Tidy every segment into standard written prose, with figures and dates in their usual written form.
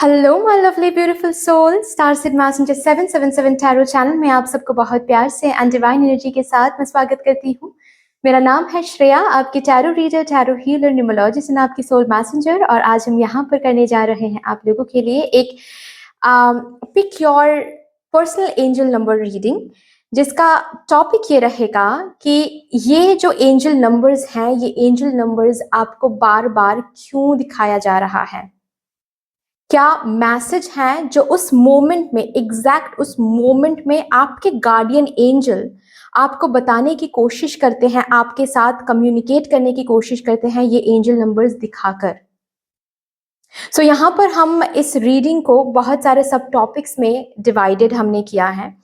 Hello my lovely beautiful soul, star seed messenger 777 tarot channel में आप सबको बहुत प्यार से एंड डिवाइन एनर्जी के साथ मैं स्वागत करती हूँ। मेरा नाम है श्रेया, आपकी tarot reader, tarot healer, numerologist and आपकी सोल मैसेंजर। और आज हम यहाँ पर करने जा रहे हैं आप लोगों के लिए एक pick your personal angel number reading, जिसका टॉपिक ये रहेगा कि ये जो एंजल नंबर्स हैं, ये एंजल नंबर्स आपको बार बार क्यों दिखाया जा रहा है। क्या मैसेज है जो उस मोमेंट में, एग्जैक्ट उस मोमेंट में आपके गार्डियन एंजल आपको बताने की कोशिश करते हैं, आपके साथ कम्युनिकेट करने की कोशिश करते हैं ये एंजल नंबर्स दिखाकर। सो यहाँ पर हम इस रीडिंग को बहुत सारे सब टॉपिक्स में डिवाइडेड हमने किया है।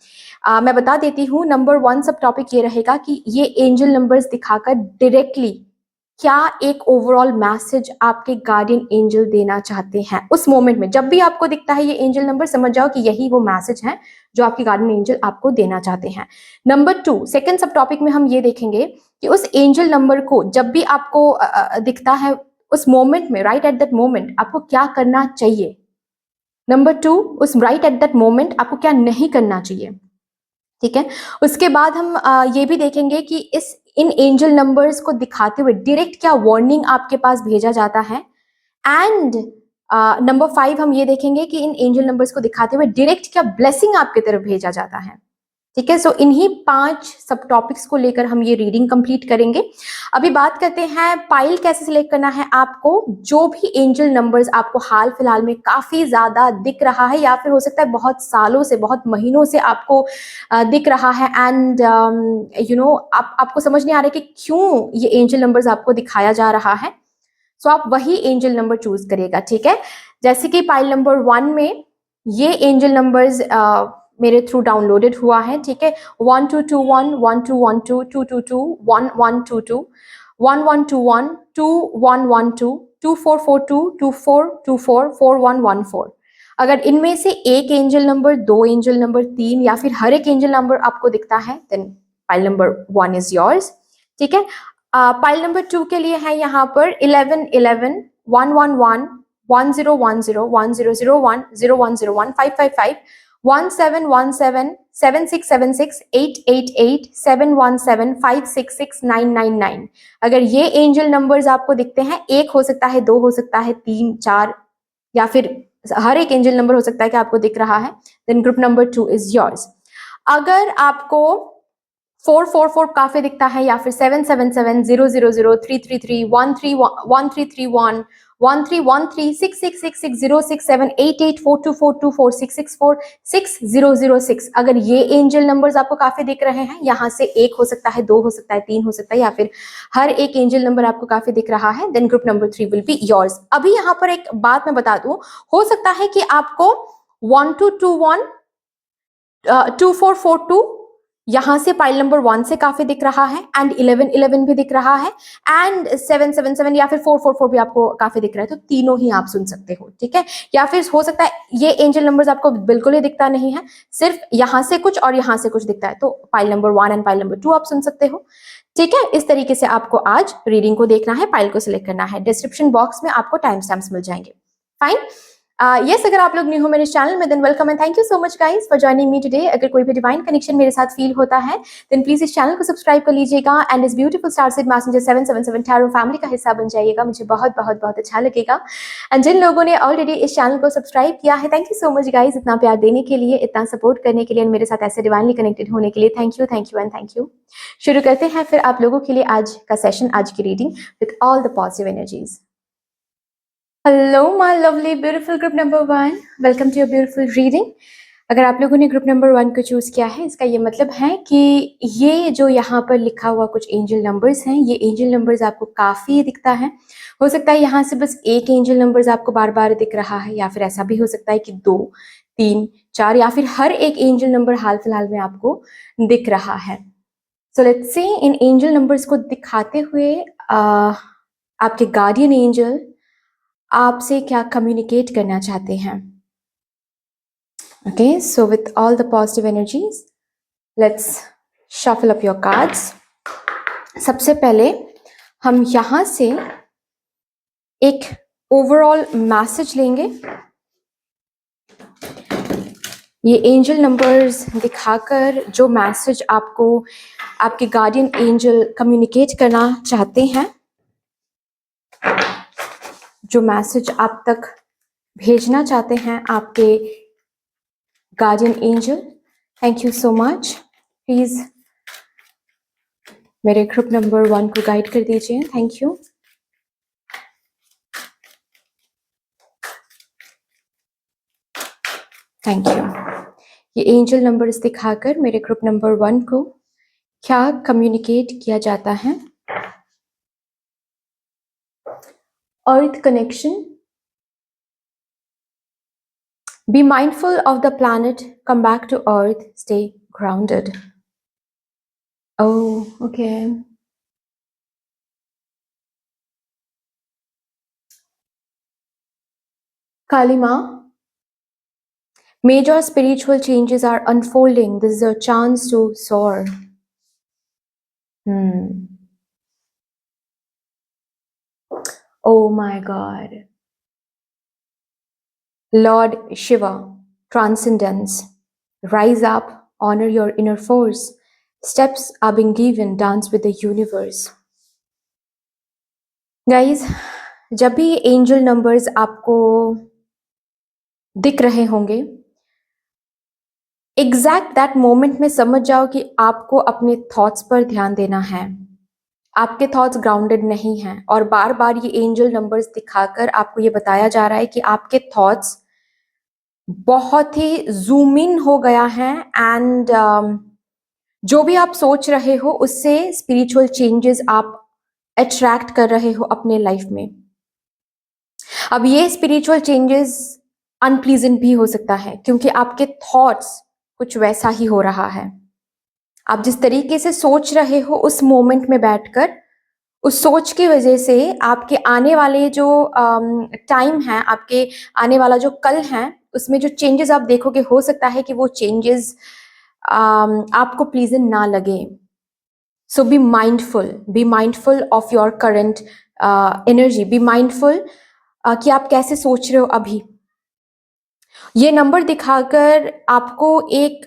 मैं बता देती हूँ, नंबर 1 सब टॉपिक ये रहेगा कि ये एंजल नंबर्स दिखाकर डायरेक्टली क्या एक ओवरऑल मैसेज आपके गार्डियन एंजल देना चाहते हैं उस मोमेंट में। जब भी आपको दिखता है ये एंजल नंबर, समझ जाओ कि यही वो मैसेज है जो आपके गार्डियन एंजल आपको देना चाहते हैं। नंबर 2 सेकंड सब टॉपिक में हम ये देखेंगे कि उस एंजल नंबर को जब भी आपको दिखता है उस मोमेंट में, राइट एट दैट मोमेंट आपको क्या करना चाहिए। नंबर 2, उस राइट एट दैट मोमेंट आपको क्या नहीं करना चाहिए। ठीक है, उसके बाद हम ये भी देखेंगे कि इन एंजल नंबर्स को दिखाते हुए डायरेक्ट क्या वार्निंग आपके पास भेजा जाता है। एंड नंबर 5 हम ये देखेंगे कि इन एंजल नंबर्स को दिखाते हुए डायरेक्ट क्या ब्लेसिंग आपके तरफ भेजा जाता है। ठीक है, सो इन्हीं 5 सब टॉपिक्स को लेकर हम ये रीडिंग कंप्लीट करेंगे। अभी बात करते हैं पाइल कैसे सिलेक्ट करना है आपको। जो भी एंजल नंबर्स आपको हाल फिलहाल में काफी ज्यादा दिख रहा है, या फिर हो सकता है बहुत सालों से, बहुत महीनों से आपको दिख रहा है, एंड आपको समझ नहीं आ रहा है कि क्यों ये एंजल नंबर्स आपको दिखाया जा रहा है। सो आप वही एंजल नंबर चूज करेगा। ठीक है, जैसे कि पाइल नंबर 1 में ये एंजल नंबर्स मेरे थ्रू डाउनलोडेड हुआ है। ठीक है, 1221 1212 222 1122 1121 2112 2442 2424 4114। अगर इनमें से एक एंजल नंबर, 2 एंजल नंबर, 3 या फिर हर एक एंजल नंबर आपको दिखता है, then pile number 1 is yours. ठीक है, पाइल नंबर 2 के लिए है यहाँ पर 11 11 111 1010 1001 0101 555 1717 7676 888 717 566 999। अगर ये एंजल नंबर्स आपको दिखते हैं, एक हो सकता है, 2 हो सकता है, 3 4 या फिर हर एक एंजल नंबर हो सकता है कि आपको दिख रहा है, then group number 2 is yours. अगर आपको 444 काफी दिखता है, या फिर 777 000 333 1331 1313 6666 067 88 4242 664 6006। अगर ये एंजल नंबर्स आपको काफी दिख रहे हैं, यहाँ से एक हो सकता है, 2 हो सकता है, 3 हो सकता है, या फिर हर एक एंजल नंबर आपको काफी दिख रहा है, then group number 3 will be yours. अभी यहाँ पर एक बात मैं बता दूं, हो सकता है कि आपको 1221 2442 यहां से पाइल नंबर 1 से काफी दिख रहा है, एंड 1111 भी दिख रहा है, एंड 777 या फिर 444 भी आपको काफी दिख रहा है। तो तीनों ही आप सुन सकते हो। ठीक है, या फिर हो सकता है ये एंजल नंबर्स आपको बिल्कुल ही दिखता नहीं है, सिर्फ यहां से कुछ और यहां से कुछ दिखता है, तो pile number 1 and pile number 2 आप सुन सकते हो। ठीक है, इस तरीके से आपको आज रीडिंग को देखना है, पाइल को सिलेक्ट करना है। डिस्क्रिप्शन बॉक्स में आपको टाइम स्टैम्प्स मिल जाएंगे। फाइन, यस, अगर आप लोग न्यू हो मेरे चैनल में, than welcome and thank you so much guys for joining me today. अगर कोई भी डिवाइन कनेक्शन मेरे साथ फील होता है, देन प्लीज इस चैनल को सब्सक्राइब कर लीजिएगा एंड इस beautiful star seed messenger 777 tarot family का हिस्सा बन जाइएगा। मुझे बहुत बहुत बहुत अच्छा लगेगा। एंड जिन लोगों ने ऑलरेडी इस चैनल को सब्सक्राइब किया है, thank you so much guys, इतना प्यार देने के लिए, इतना सपोर्ट करने के लिए, मेरे साथ ऐसे डिवाइनली कनेक्टेड होने के लिए thank you and thank you. शुरू करते हैं फिर आप लोगों के लिए आज का सेशन, आज की reading with all the positive energies. Hello my lovely beautiful group number 1, welcome to your beautiful reading. अगर आप लोगों ने ग्रुप नंबर 1 को चूज किया है, इसका ये मतलब है कि ये जो यहाँ पर लिखा हुआ कुछ एंजल नंबर्स हैं, ये एंजल नंबर्स आपको काफी दिखता है। हो सकता है यहाँ से बस एक एंजल नंबर्स आपको बार बार दिख रहा है, या फिर ऐसा भी हो सकता है कि 2 3 4 या फिर हर एक एंजल नंबर हाल फिलहाल में आपको दिख रहा है। So let's see, in angel numbers को दिखाते हुए आपके गार्डियन एंजल आपसे क्या कम्युनिकेट करना चाहते हैं। Okay, so with all the positive energies, let's shuffle up your cards. सबसे पहले हम यहां से एक ओवरऑल मैसेज लेंगे ये एंजल नंबर्स दिखाकर जो मैसेज आपको आपके गार्डियन एंजल कम्युनिकेट करना चाहते हैं, जो मैसेज आप तक भेजना चाहते हैं आपके guardian angel, thank you so much. Please मेरे ग्रुप नंबर 1 को गाइड कर दीजिए, थैंक यू। Thank you. ये एंजल नंबर्स दिखाकर मेरे ग्रुप नंबर 1 को क्या कम्युनिकेट किया जाता है? अर्थ connection, be mindful of the planet, come back to earth, stay grounded. Oh, okay. Kalima, major spiritual changes are unfolding. This is a chance to soar. Oh my God. Lord Shiva, transcendence. Rise up, honor your inner force. Steps are being given, dance with the universe. Guys, जब भी angel numbers आपको दिख रहे होंगे, exact that moment में समझ जाओ कि आपको अपने थॉट्स पर ध्यान देना है। आपके थॉट्स ग्राउंडेड नहीं हैं और बार बार ये एंजल नंबर्स दिखाकर आपको ये बताया जा रहा है कि आपके थॉट्स बहुत ही जूम इन हो गया है एंड जो भी आप सोच रहे हो उससे स्पिरिचुअल चेंजेस आप अट्रैक्ट कर रहे हो अपने लाइफ में। अब ये स्पिरिचुअल चेंजेस अनप्लीजेंट भी हो सकता है क्योंकि आपके थॉट्स कुछ वैसा ही हो रहा है। आप जिस तरीके से सोच रहे हो उस मोमेंट में बैठकर, उस सोच की वजह से आपके आने वाले जो टाइम है, आपके आने वाला जो कल है, उसमें जो चेंजेस आप देखोगे हो सकता है कि वो चेंजेस आपको प्लीजेंट ना लगे। So be mindful of your current energy, be mindful कि आप कैसे सोच रहे हो अभी। ये नंबर दिखाकर आपको एक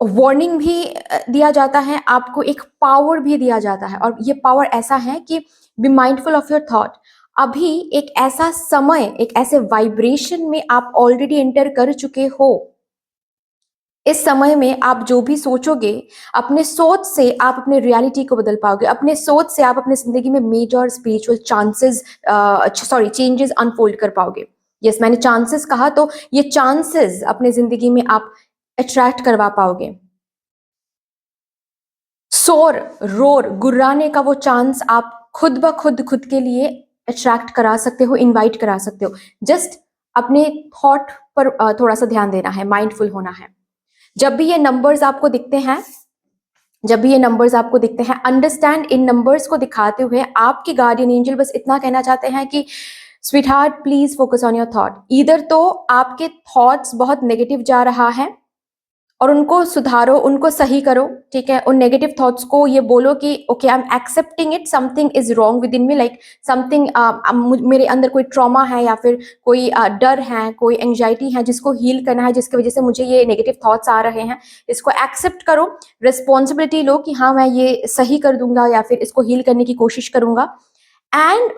वार्निंग भी दिया जाता है, आपको एक पावर भी दिया जाता है और ये पावर ऐसा है कि B mindful of your thought. अभी एक ऐसा समय, एक ऐसे वाइब्रेशन में आप ऑलरेडी एंटर कर चुके हो। इस समय में आप जो भी सोचोगे, अपने सोच से आप अपने रियलिटी को बदल पाओगे। अपने सोच से आप अपने जिंदगी में मेजर स्पिरिचुअल चेंजेस अनफोल्ड कर पाओगे। यस, मैंने चांसेस कहा तो ये चांसेस अपने जिंदगी में आप अट्रैक्ट करवा पाओगे। शोर, रोर, गुर्राने का वो चांस आप खुद ब खुद के लिए अट्रैक्ट करा सकते हो, इनवाइट करा सकते हो। जस्ट अपने थॉट पर थोड़ा सा ध्यान देना है, माइंडफुल होना है। जब भी ये नंबर्स आपको दिखते हैं, अंडरस्टैंड, इन नंबर्स को दिखाते हुए आपके गार्डियन एंजल बस इतना कहना चाहते हैं कि sweet heart, please focus on your thought. इधर तो आपके थॉट्स बहुत नेगेटिव जा रहा है और उनको सुधारो, उनको सही करो, ठीक है। उन नेगेटिव थॉट्स को ये बोलो कि okay, I am accepting it, something is wrong with in me, like something, मेरे अंदर कोई ट्रॉमा है या फिर कोई डर है, कोई एंजाइटी है जिसको हील करना है, जिसकी वजह से मुझे ये नेगेटिव थॉट्स आ रहे हैं। इसको एक्सेप्ट करो, रिस्पॉन्सिबिलिटी लो कि हाँ मैं ये सही कर दूंगा या फिर इसको हील करने की कोशिश करूंगा। एंड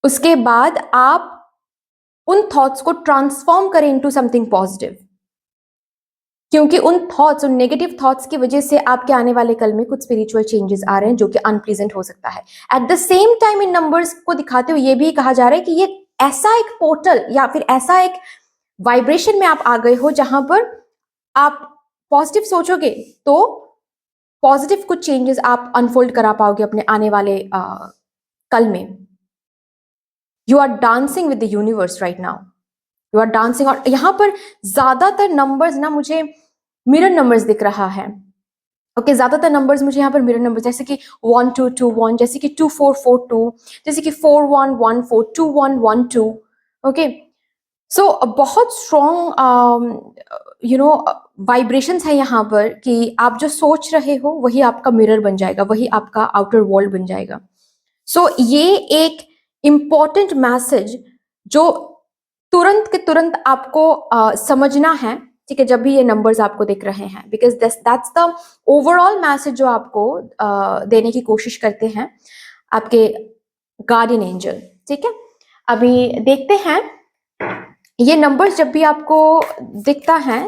उसके बाद आप उन थॉट्स को ट्रांसफॉर्म करें इनटू समथिंग पॉजिटिव, क्योंकि उन थॉट्स, उन नेगेटिव थॉट्स की वजह से आपके आने वाले कल में कुछ स्पिरिचुअल चेंजेस आ रहे हैं जो कि अनप्लीजेंट हो सकता है। At the same time in numbers को दिखाते हुए ये भी कहा जा रहा है कि ये ऐसा एक पोर्टल या फिर ऐसा एक वाइब्रेशन में आप आ गए हो जहां पर आप पॉजिटिव सोचोगे तो पॉजिटिव कुछ चेंजेस आप अनफोल्ड करा पाओगे अपने आने वाले कल में। You are dancing with the universe right now, you are dancing. और यहाँ पर ज्यादातर नंबर्स ना मुझे मिरर नंबर्स दिख रहा है। ओके, ज्यादातर नंबर्स मुझे यहाँ पर मिरर नंबर्स, जैसे कि 1221, जैसे कि 2442, जैसे कि 4114, 2112। ओके, सो बहुत स्ट्रॉन्ग वाइब्रेशंस है यहाँ पर कि आप जो सोच रहे हो वही आपका मिरर बन जाएगा, वही आपका आउटर वर्ल्ड बन जाएगा। सो ये एक इम्पॉर्टेंट मैसेज जो तुरंत के तुरंत आपको समझना है, ठीक है, जब भी ये नंबर्स आपको दिख रहे हैं, because that's the overall message जो आपको देने की कोशिश करते हैं आपके गार्डियन एंजल, ठीक है। अभी देखते हैं ये नंबर्स जब भी आपको दिखता है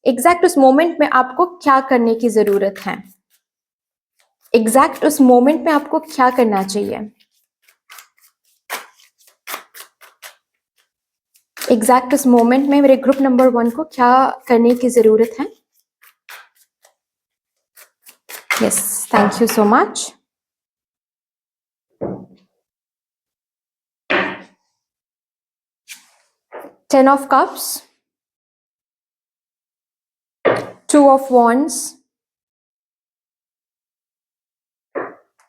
एग्जैक्ट उस मोमेंट में आपको क्या करने की जरूरत है, एग्जैक्ट उस मोमेंट में आपको क्या करना चाहिए, एग्जैक्ट उस मोमेंट में मेरे ग्रुप नंबर 1 को क्या करने की जरूरत है। Yes, thank you so much. Ten of Cups, Two of Wands,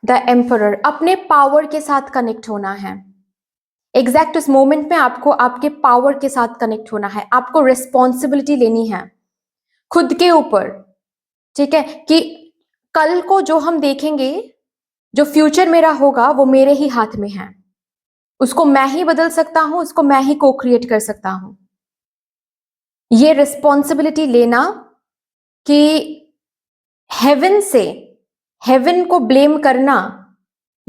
The Emperor। अपने पावर के साथ कनेक्ट होना है, एग्जैक्ट उस मोमेंट में आपको आपके पावर के साथ कनेक्ट होना है, आपको रिस्पॉन्सिबिलिटी लेनी है खुद के ऊपर, ठीक है, कि कल को जो हम देखेंगे, जो फ्यूचर मेरा होगा वो मेरे ही हाथ में है, उसको मैं ही बदल सकता हूं, उसको मैं ही को क्रिएट कर सकता हूं। ये रिस्पॉन्सिबिलिटी लेना कि हेवन को ब्लेम करना,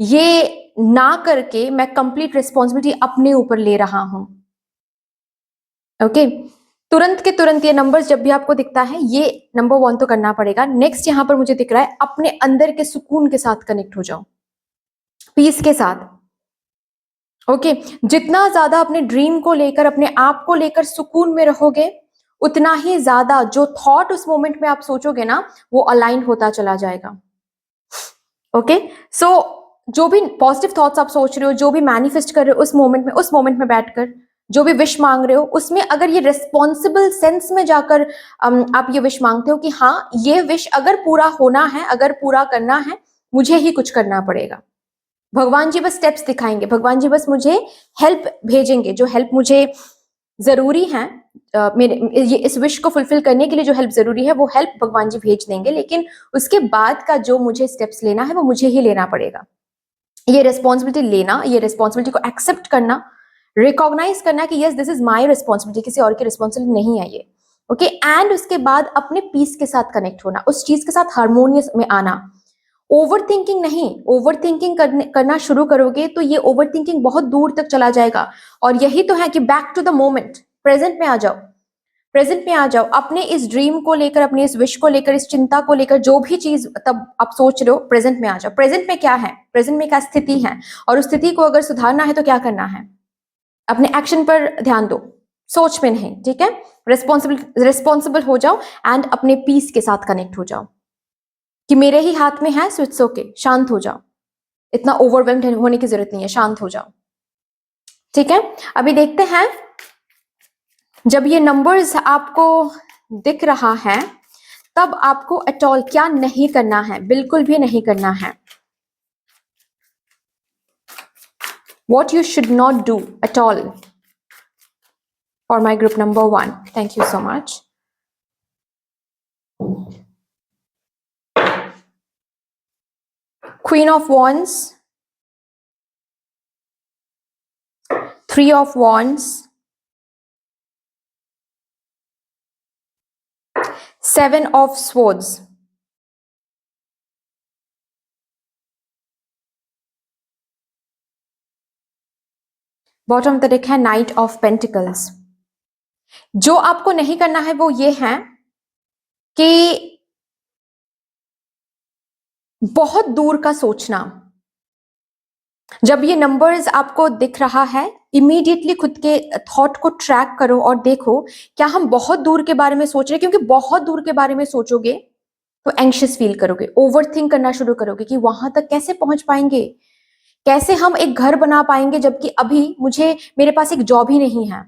ये ना करके मैं कंप्लीट रिस्पॉन्सिबिलिटी अपने ऊपर ले रहा हूं। ओके, तुरंत के तुरंत ये नंबर्स जब भी आपको दिखता है, ये नंबर 1 तो करना पड़ेगा। नेक्स्ट यहां पर मुझे दिख रहा है अपने अंदर के सुकून के साथ कनेक्ट हो जाओ, पीस के साथ। ओके, जितना ज्यादा अपने ड्रीम को लेकर, अपने आप को लेकर सुकून में रहोगे, उतना ही ज्यादा जो थॉट उस मोमेंट में आप सोचोगे ना, वो अलाइन होता चला जाएगा। ओके, सो जो भी पॉजिटिव थॉट्स आप सोच रहे हो, जो भी मैनिफेस्ट कर रहे हो उस मोमेंट में बैठकर जो भी विश मांग रहे हो, उसमें अगर ये रिस्पॉन्सिबल सेंस में जाकर आप ये विश मांगते हो कि हाँ, ये विश अगर पूरा होना है, अगर पूरा करना है, मुझे ही कुछ करना पड़ेगा। भगवान जी बस स्टेप्स दिखाएंगे, भगवान जी बस मुझे हेल्प भेजेंगे, जो हेल्प मुझे जरूरी है, मेरे ये इस विश को फुलफिल करने के लिए जो हेल्प जरूरी है वो हेल्प भगवान जी भेज देंगे, लेकिन उसके बाद का जो मुझे स्टेप्स लेना है वो मुझे ही लेना पड़ेगा। ये रिस्पॉन्सिबिलिटी लेना, ये रिस्पॉन्सिबिलिटी को एक्सेप्ट करना, रिकॉग्नाइज करना कि yes this is my responsibility, किसी और की रिस्पॉन्सिबिलिटी नहीं है ये। ओके, एंड उसके बाद अपने पीस के साथ कनेक्ट होना, उस चीज के साथ हार्मोनियस में आना। ओवर थिंकिंग नहीं, ओवर थिंकिंग करना शुरू करोगे तो ये ओवर थिंकिंग बहुत दूर तक चला जाएगा। और यही तो है कि back to the moment, present में आ जाओ, प्रेजेंट में आ जाओ, अपने इस ड्रीम को लेकर, अपने इस विश को लेकर, इस चिंता को लेकर, जो भी चीज तब आप सोच रहे हो, प्रेजेंट में आ जाओ। प्रेजेंट में क्या है, प्रेजेंट में क्या स्थिति है, और उस स्थिति को अगर सुधारना है तो क्या करना है, अपने एक्शन पर ध्यान दो, सोच में नहीं, ठीक है। रिस्पॉन्सिबल हो जाओ एंड अपने पीस के साथ कनेक्ट हो जाओ कि मेरे ही हाथ में है, सो इट्स ओके, शांत हो जाओ, इतना ओवरवेल्म्ड होने की जरूरत नहीं है, शांत हो जाओ, ठीक है। अभी देखते हैं जब ये नंबर्स आपको दिख रहा है तब आपको एट ऑल क्या नहीं करना है, बिल्कुल भी नहीं करना है। What you should not do at all for my group number 1. Thank you so much. Queen of Wands, Three of Wands, Seven of Swords, bottom of the deck है नाइट ऑफ पेंटिकल्स। जो आपको नहीं करना है वो ये है कि बहुत दूर का सोचना। जब ये नंबर्स आपको दिख रहा है, इमीडिएटली खुद के थॉट को ट्रैक करो और देखो क्या हम बहुत दूर के बारे में सोच रहे हैं, क्योंकि बहुत दूर के बारे में सोचोगे तो एंग्शियस फील करोगे, ओवर थिंक करना शुरू करोगे कि वहां तक कैसे पहुंच पाएंगे, कैसे हम एक घर बना पाएंगे, जबकि अभी मेरे पास एक जॉब ही नहीं है,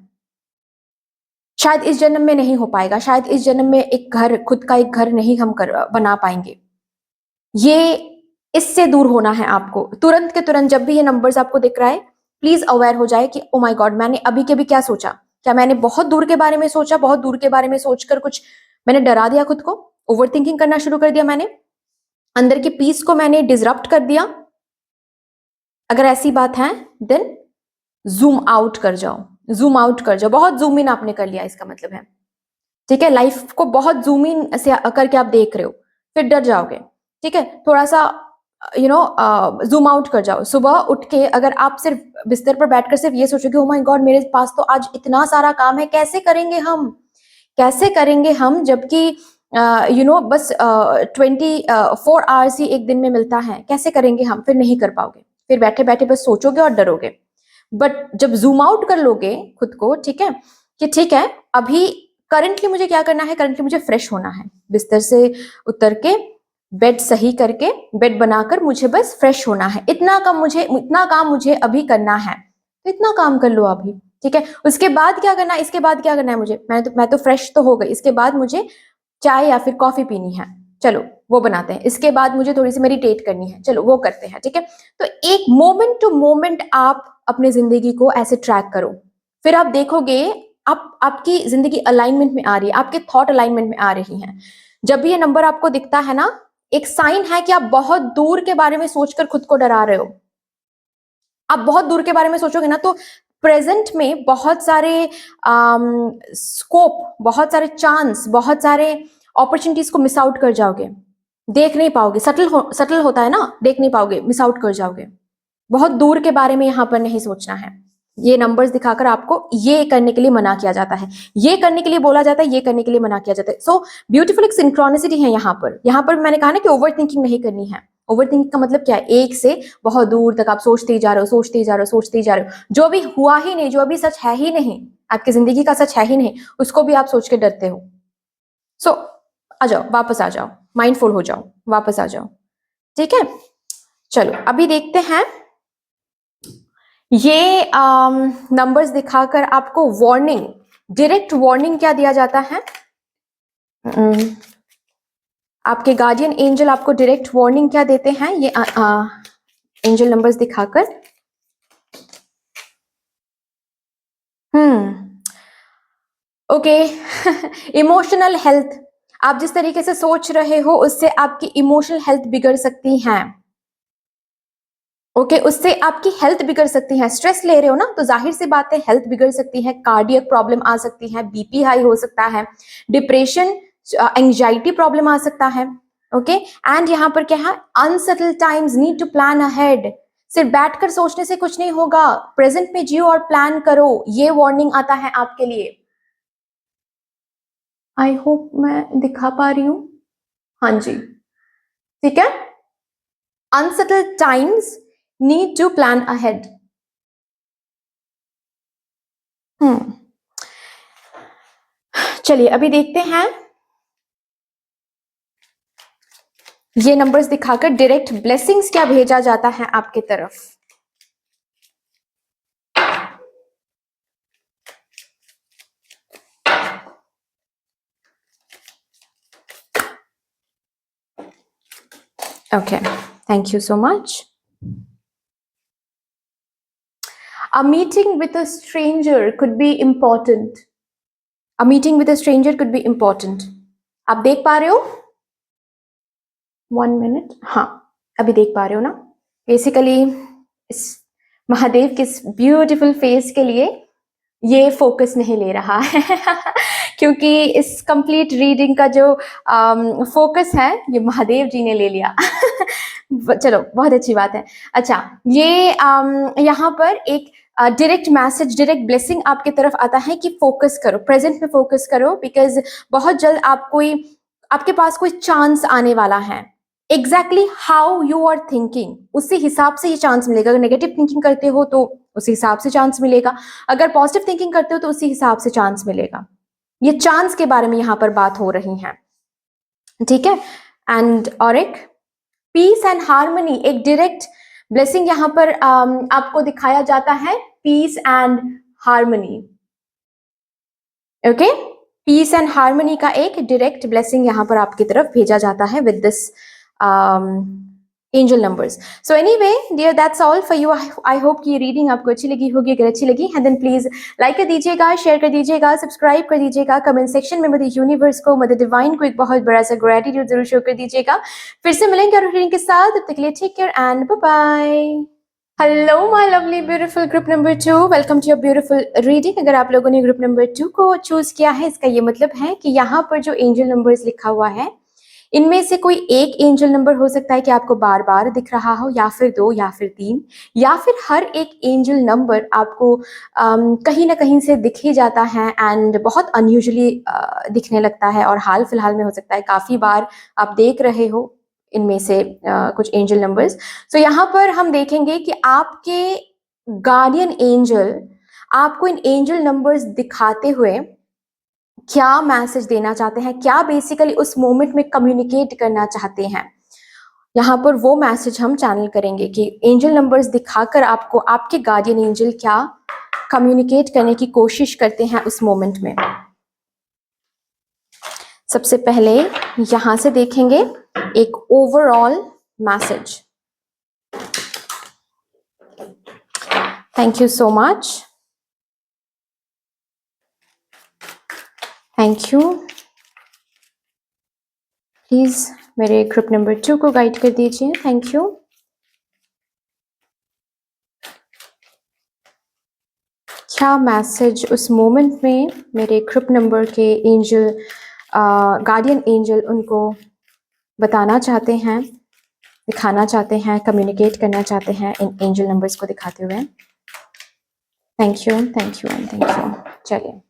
शायद इस जन्म में नहीं हो पाएगा, शायद इस जन्म में एक घर, खुद का एक घर नहीं हम बना पाएंगे। ये इससे दूर होना है आपको। तुरंत के तुरंत जब भी ये नंबर्स आपको दिख रहा है, प्लीज अवेयर हो जाए कि ओ माय गॉड, मैंने अभी के भी क्या सोचा, क्या मैंने बहुत दूर के बारे में सोचा, बहुत दूर के बारे में सोचकर कुछ मैंने डरा दिया खुद को, ओवर थिंकिंग करना शुरू कर दिया, मैंने अंदर की पीस को मैंने डिसरप्ट कर दिया। अगर ऐसी बात है देन जूम आउट कर जाओ, जूम आउट कर जाओ, बहुत जूम इन आपने कर लिया इसका मतलब है, ठीक है। लाइफ को बहुत जूम इन से करके आप देख रहे हो, फिर डर जाओगे, ठीक है। थोड़ा सा जूम आउट कर जाओ। सुबह उठ के अगर आप सिर्फ बिस्तर पर बैठकर सिर्फ ये सोचोगे ओ माय गॉड मेरे पास तो आज इतना सारा काम है, कैसे करेंगे हम, कैसे करेंगे हम, जबकि बस 24 आवर्स ही एक दिन में मिलता है, कैसे करेंगे हम, फिर नहीं कर पाओगे, फिर बैठे बैठे बस सोचोगे और डरोगे। बट जब जूम आउट कर लोगे खुद को, ठीक है, कि ठीक है अभी करंटली मुझे क्या करना है, करंटली मुझे फ्रेश होना है, बिस्तर से उतर के बेड सही करके बेड बनाकर मुझे बस फ्रेश होना है, इतना काम मुझे अभी करना है, तो इतना काम कर लो अभी, ठीक है। उसके बाद क्या करना है, इसके बाद क्या करना है मुझे, मैं तो फ्रेश तो हो गई, इसके बाद मुझे चाय या फिर कॉफी पीनी है, चलो वो बनाते हैं। इसके बाद मुझे थोड़ी सी मेडिटेट करनी है, चलो वो करते हैं, ठीक है। तो एक मोमेंट टू मोमेंट आप अपनी जिंदगी को ऐसे ट्रैक करो, फिर आप देखोगे आपकी जिंदगी अलाइनमेंट में आ रही है, आपके थॉट अलाइनमेंट में आ रही हैं। जब भी ये नंबर आपको दिखता है ना, एक साइन है कि आप बहुत दूर के बारे में सोचकर खुद को डरा रहे हो। आप बहुत दूर के बारे में सोचोगे ना, तो प्रेजेंट में बहुत सारे स्कोप, बहुत सारे चांस, बहुत सारे अपॉर्चुनिटीज को मिस आउट कर जाओगे, देख नहीं पाओगे। सटल होता है ना, देख नहीं पाओगे, मिस आउट कर जाओगे। बहुत दूर के बारे में यहाँ पर नहीं सोचना है। ये नंबर्स दिखाकर आपको ये करने के लिए मना किया जाता है, ये करने के लिए बोला जाता है, ये करने के लिए मना किया जाता है। सो ब्यूटीफुल एक सिंक्रोनिसिटी है यहाँ पर। यहाँ पर मैंने कहा ना कि ओवर थिंकिंग नहीं करनी है। ओवर थिंकिंग का मतलब क्या है, एक से बहुत दूर तक आप सोचते ही जा रहे हो, सोचते ही जा रहे हो, सोचते ही जा रहे हो, जो भी हुआ ही नहीं, जो अभी सच है ही नहीं, आपकी जिंदगी का सच है ही नहीं, उसको भी आप सोच के डरते हो। सो आ जाओ, वापस आ जाओ, माइंडफुल हो जाओ, वापस आ जाओ, ठीक है। चलो अभी देखते हैं ये नंबर्स दिखाकर आपको वार्निंग, डायरेक्ट वार्निंग क्या दिया जाता है। आपके गार्डियन एंजल आपको डायरेक्ट वार्निंग क्या देते हैं, ये एंजल नंबर्स दिखाकर। ओके, इमोशनल हेल्थ, आप जिस तरीके से सोच रहे हो उससे आपकी इमोशनल हेल्थ बिगड़ सकती है। ओके, उससे आपकी हेल्थ बिगड़ सकती है। स्ट्रेस ले रहे हो ना, तो जाहिर सी बात है हेल्थ बिगड़ सकती है, कार्डियक प्रॉब्लम आ सकती है, बीपी हाई हो सकता है, डिप्रेशन, एंजाइटी प्रॉब्लम आ सकता है। ओके, एंड यहाँ पर क्या है, unsettled times, need to plan ahead. सिर्फ बैठकर सोचने से कुछ नहीं होगा, प्रेजेंट में जियो और प्लान करो, ये वार्निंग आता है आपके लिए। आई होप मैं दिखा पा रही हूं, हाँ जी, ठीक है। Unsettled times, need to plan ahead. चलिए अभी देखते हैं ये नंबर्स दिखाकर डायरेक्ट ब्लेसिंग्स क्या भेजा जाता है आपके तरफ। Okay, thank you so much. A meeting with a stranger could be important. A meeting with a stranger could be important. आप देख पा रहे हो? 1 minute, हाँ अभी देख पा रहे हो ना। बेसिकली इस महादेव के इस ब्यूटीफुल फेस के लिए ये फोकस नहीं ले रहा है क्योंकि इस कंप्लीट रीडिंग का जो फोकस है ये महादेव जी ने ले लिया चलो बहुत अच्छी बात है। अच्छा, ये यहाँ पर एक डायरेक्ट मैसेज, डायरेक्ट ब्लेसिंग आपके तरफ आता है कि फोकस करो, प्रेजेंट में फोकस करो, बिकॉज बहुत जल्द आपके पास कोई चांस आने वाला है। Exactly how you are thinking, उसी हिसाब से ये चांस मिलेगा। अगर नेगेटिव थिंकिंग करते हो तो उसी हिसाब से चांस मिलेगा, अगर पॉजिटिव थिंकिंग करते हो तो उसी हिसाब से चांस मिलेगा। ये चांस के बारे में यहाँ पर बात हो रही है, ठीक है। एंड और एक पीस एंड हार्मनी, एक डायरेक्ट ब्लेसिंग यहाँ पर आपको दिखाया जाता है, peace and harmony. Okay, peace and harmony का एक डायरेक्ट ब्लेसिंग यहाँ पर आपकी तरफ भेजा जाता है with this angel numbers. So anyway dear, that's all for you. I hope कि ये रीडिंग आपको अच्छी लगी होगी। अगर अच्छी लगी है देन प्लीज लाइक कर दीजिएगा, शेयर कर दीजिएगा, सब्सक्राइब कर दीजिएगा, कमेंट सेक्शन में मदर यूनिवर्स को, मदर डिवाइन को एक बहुत बड़ा सा ग्रेटिट्यूड जरूर शो कर दीजिएगा। फिर से मिलेंगे और रीडिंग के साथ, तब तक के लिए take care and bye bye. Hello my lovely beautiful group number 2, welcome to your beautiful reading. अगर आप लोगों ने ग्रुप नंबर 2 को चूज किया है, इसका ये मतलब है कि यहाँ पर जो एंजल नंबर्स लिखा हुआ है, इनमें से कोई एक एंजल नंबर हो सकता है कि आपको बार बार दिख रहा हो, या फिर 2 या फिर 3, या फिर हर एक एंजल नंबर आपको कहीं ना कहीं से दिख ही जाता है एंड बहुत अनयूजुअली दिखने लगता है, और हाल फिलहाल में हो सकता है काफी बार आप देख रहे हो इनमें से कुछ एंजल नंबर्स। तो यहाँ पर हम देखेंगे कि आपके गार्डियन एंजल आपको इन एंजल नंबर्स दिखाते हुए क्या मैसेज देना चाहते हैं, क्या बेसिकली उस मोमेंट में कम्युनिकेट करना चाहते हैं। यहाँ पर वो मैसेज हम चैनल करेंगे कि एंजल नंबर्स दिखाकर आपको आपके गार्डियन एंजल क्या कम्युनिकेट करने की कोशिश करते हैं उस मोमेंट में। सबसे पहले यहां से देखेंगे एक overall message. Thank you so much, thank you. Please मेरे ग्रुप नंबर 2 को गाइड कर दीजिए, थैंक यू। क्या मैसेज उस मोमेंट में मेरे ग्रुप नंबर के एंजल गार्डियन एंजल उनको बताना चाहते हैं, दिखाना चाहते हैं, कम्युनिकेट करना चाहते हैं इन एंजल नंबर्स को दिखाते हुए। Thank you, thank you and thank you. चलिए,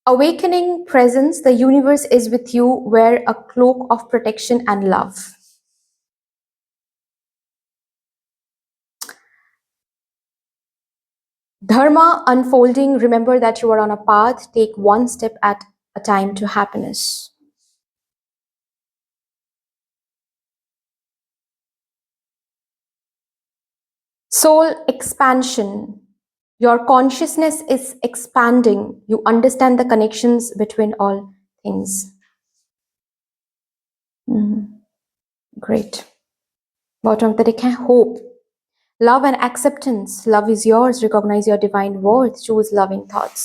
Awakening presence, the universe is with you. Wear a cloak of protection and love. Dharma unfolding, remember that you are on a path. Take one step at a time to happiness. Soul expansion. Your consciousness is expanding. You understand the connections between all things. Great. Bottom of the deck, hope. Love and acceptance. Love is yours. Recognize your divine worth. Choose loving thoughts.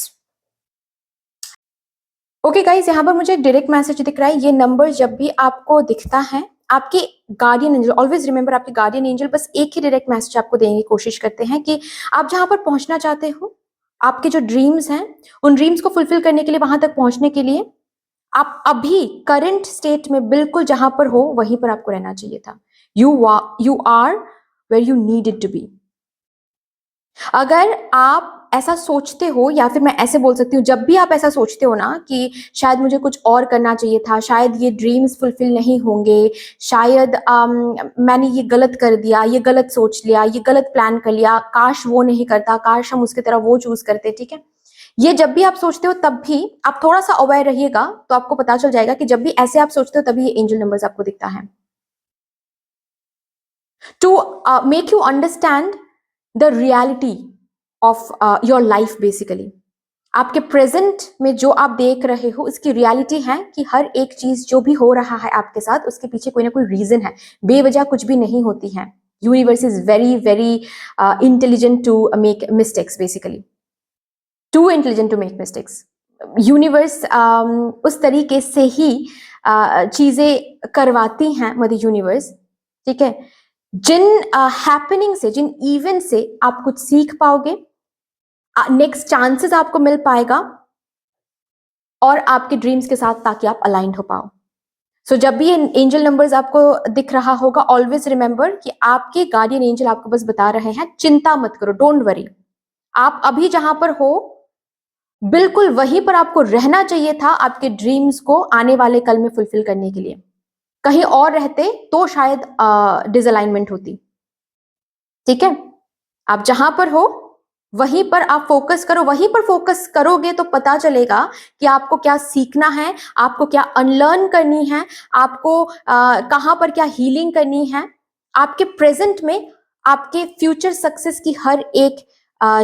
Okay guys, यहाँ पर मुझे एक direct message दिख रहा है। ये number जब भी आपको दिखता है, आपके गार्डियन एंजल, ऑलवेज रिमेंबर आपके गार्डियन एंजल बस एक ही डायरेक्ट मैसेज आपको देने की कोशिश करते हैं कि आप जहां पर पहुंचना चाहते हो, आपके जो ड्रीम्स हैं, उन ड्रीम्स को फुलफिल करने के लिए, वहां तक पहुंचने के लिए आप अभी करंट स्टेट में बिल्कुल जहां पर हो वहीं पर आपको रहना चाहिए था। You are where you needed to be. अगर आप ऐसा सोचते हो, या फिर मैं ऐसे बोल सकती हूँ, जब भी आप ऐसा सोचते हो ना कि शायद मुझे कुछ और करना चाहिए था, शायद ये ड्रीम्स फुलफिल नहीं होंगे, शायद मैंने ये गलत कर दिया, ये गलत सोच लिया, ये गलत प्लान कर लिया, काश वो नहीं करता, काश हम उसकी तरह वो चूज करते, ठीक है। ये जब भी आप सोचते हो तब भी आप थोड़ा सा अवेयर रहिएगा, तो आपको पता चल जाएगा कि जब भी ऐसे आप सोचते हो तभी ये एंजल नंबर्स आपको दिखता है। To make you understand the reality of your life. Basically आपके प्रेजेंट में जो आप देख रहे हो, इसकी रियलिटी है कि हर एक चीज जो भी हो रहा है आपके साथ, उसके पीछे कोई ना कोई रीजन है। बेवजह कुछ भी नहीं होती है। Universe is very very intelligent to make mistakes, basically too intelligent to make mistakes. Universe उस तरीके से ही चीजें करवाती हैं मदर यूनिवर्स, ठीक है। जिन हैपनिंग से, जिन इवेंट से आप कुछ सीख पाओगे, नेक्स्ट चांसेस आपको मिल पाएगा, और आपके ड्रीम्स के साथ, ताकि आप अलाइंड हो पाओ। सो जब भी एंजल नंबर्स आपको दिख रहा होगा, ऑलवेज रिमेंबर कि आपके गार्डियन एंजल आपको बस बता रहे हैं, चिंता मत करो, डोंट वरी। आप अभी जहां पर हो बिल्कुल वहीं पर आपको रहना चाहिए था, आपके ड्रीम्स को आने वाले कल में फुलफिल करने के लिए। कहीं और रहते तो शायद डिसअलाइनमेंट होती, ठीक है। आप जहां पर हो वहीं पर आप फोकस करो। वहीं पर फोकस करोगे तो पता चलेगा कि आपको क्या सीखना है, आपको क्या अनलर्न करनी है, आपको कहां पर क्या हीलिंग करनी है। आपके प्रेजेंट में आपके फ्यूचर सक्सेस की हर एक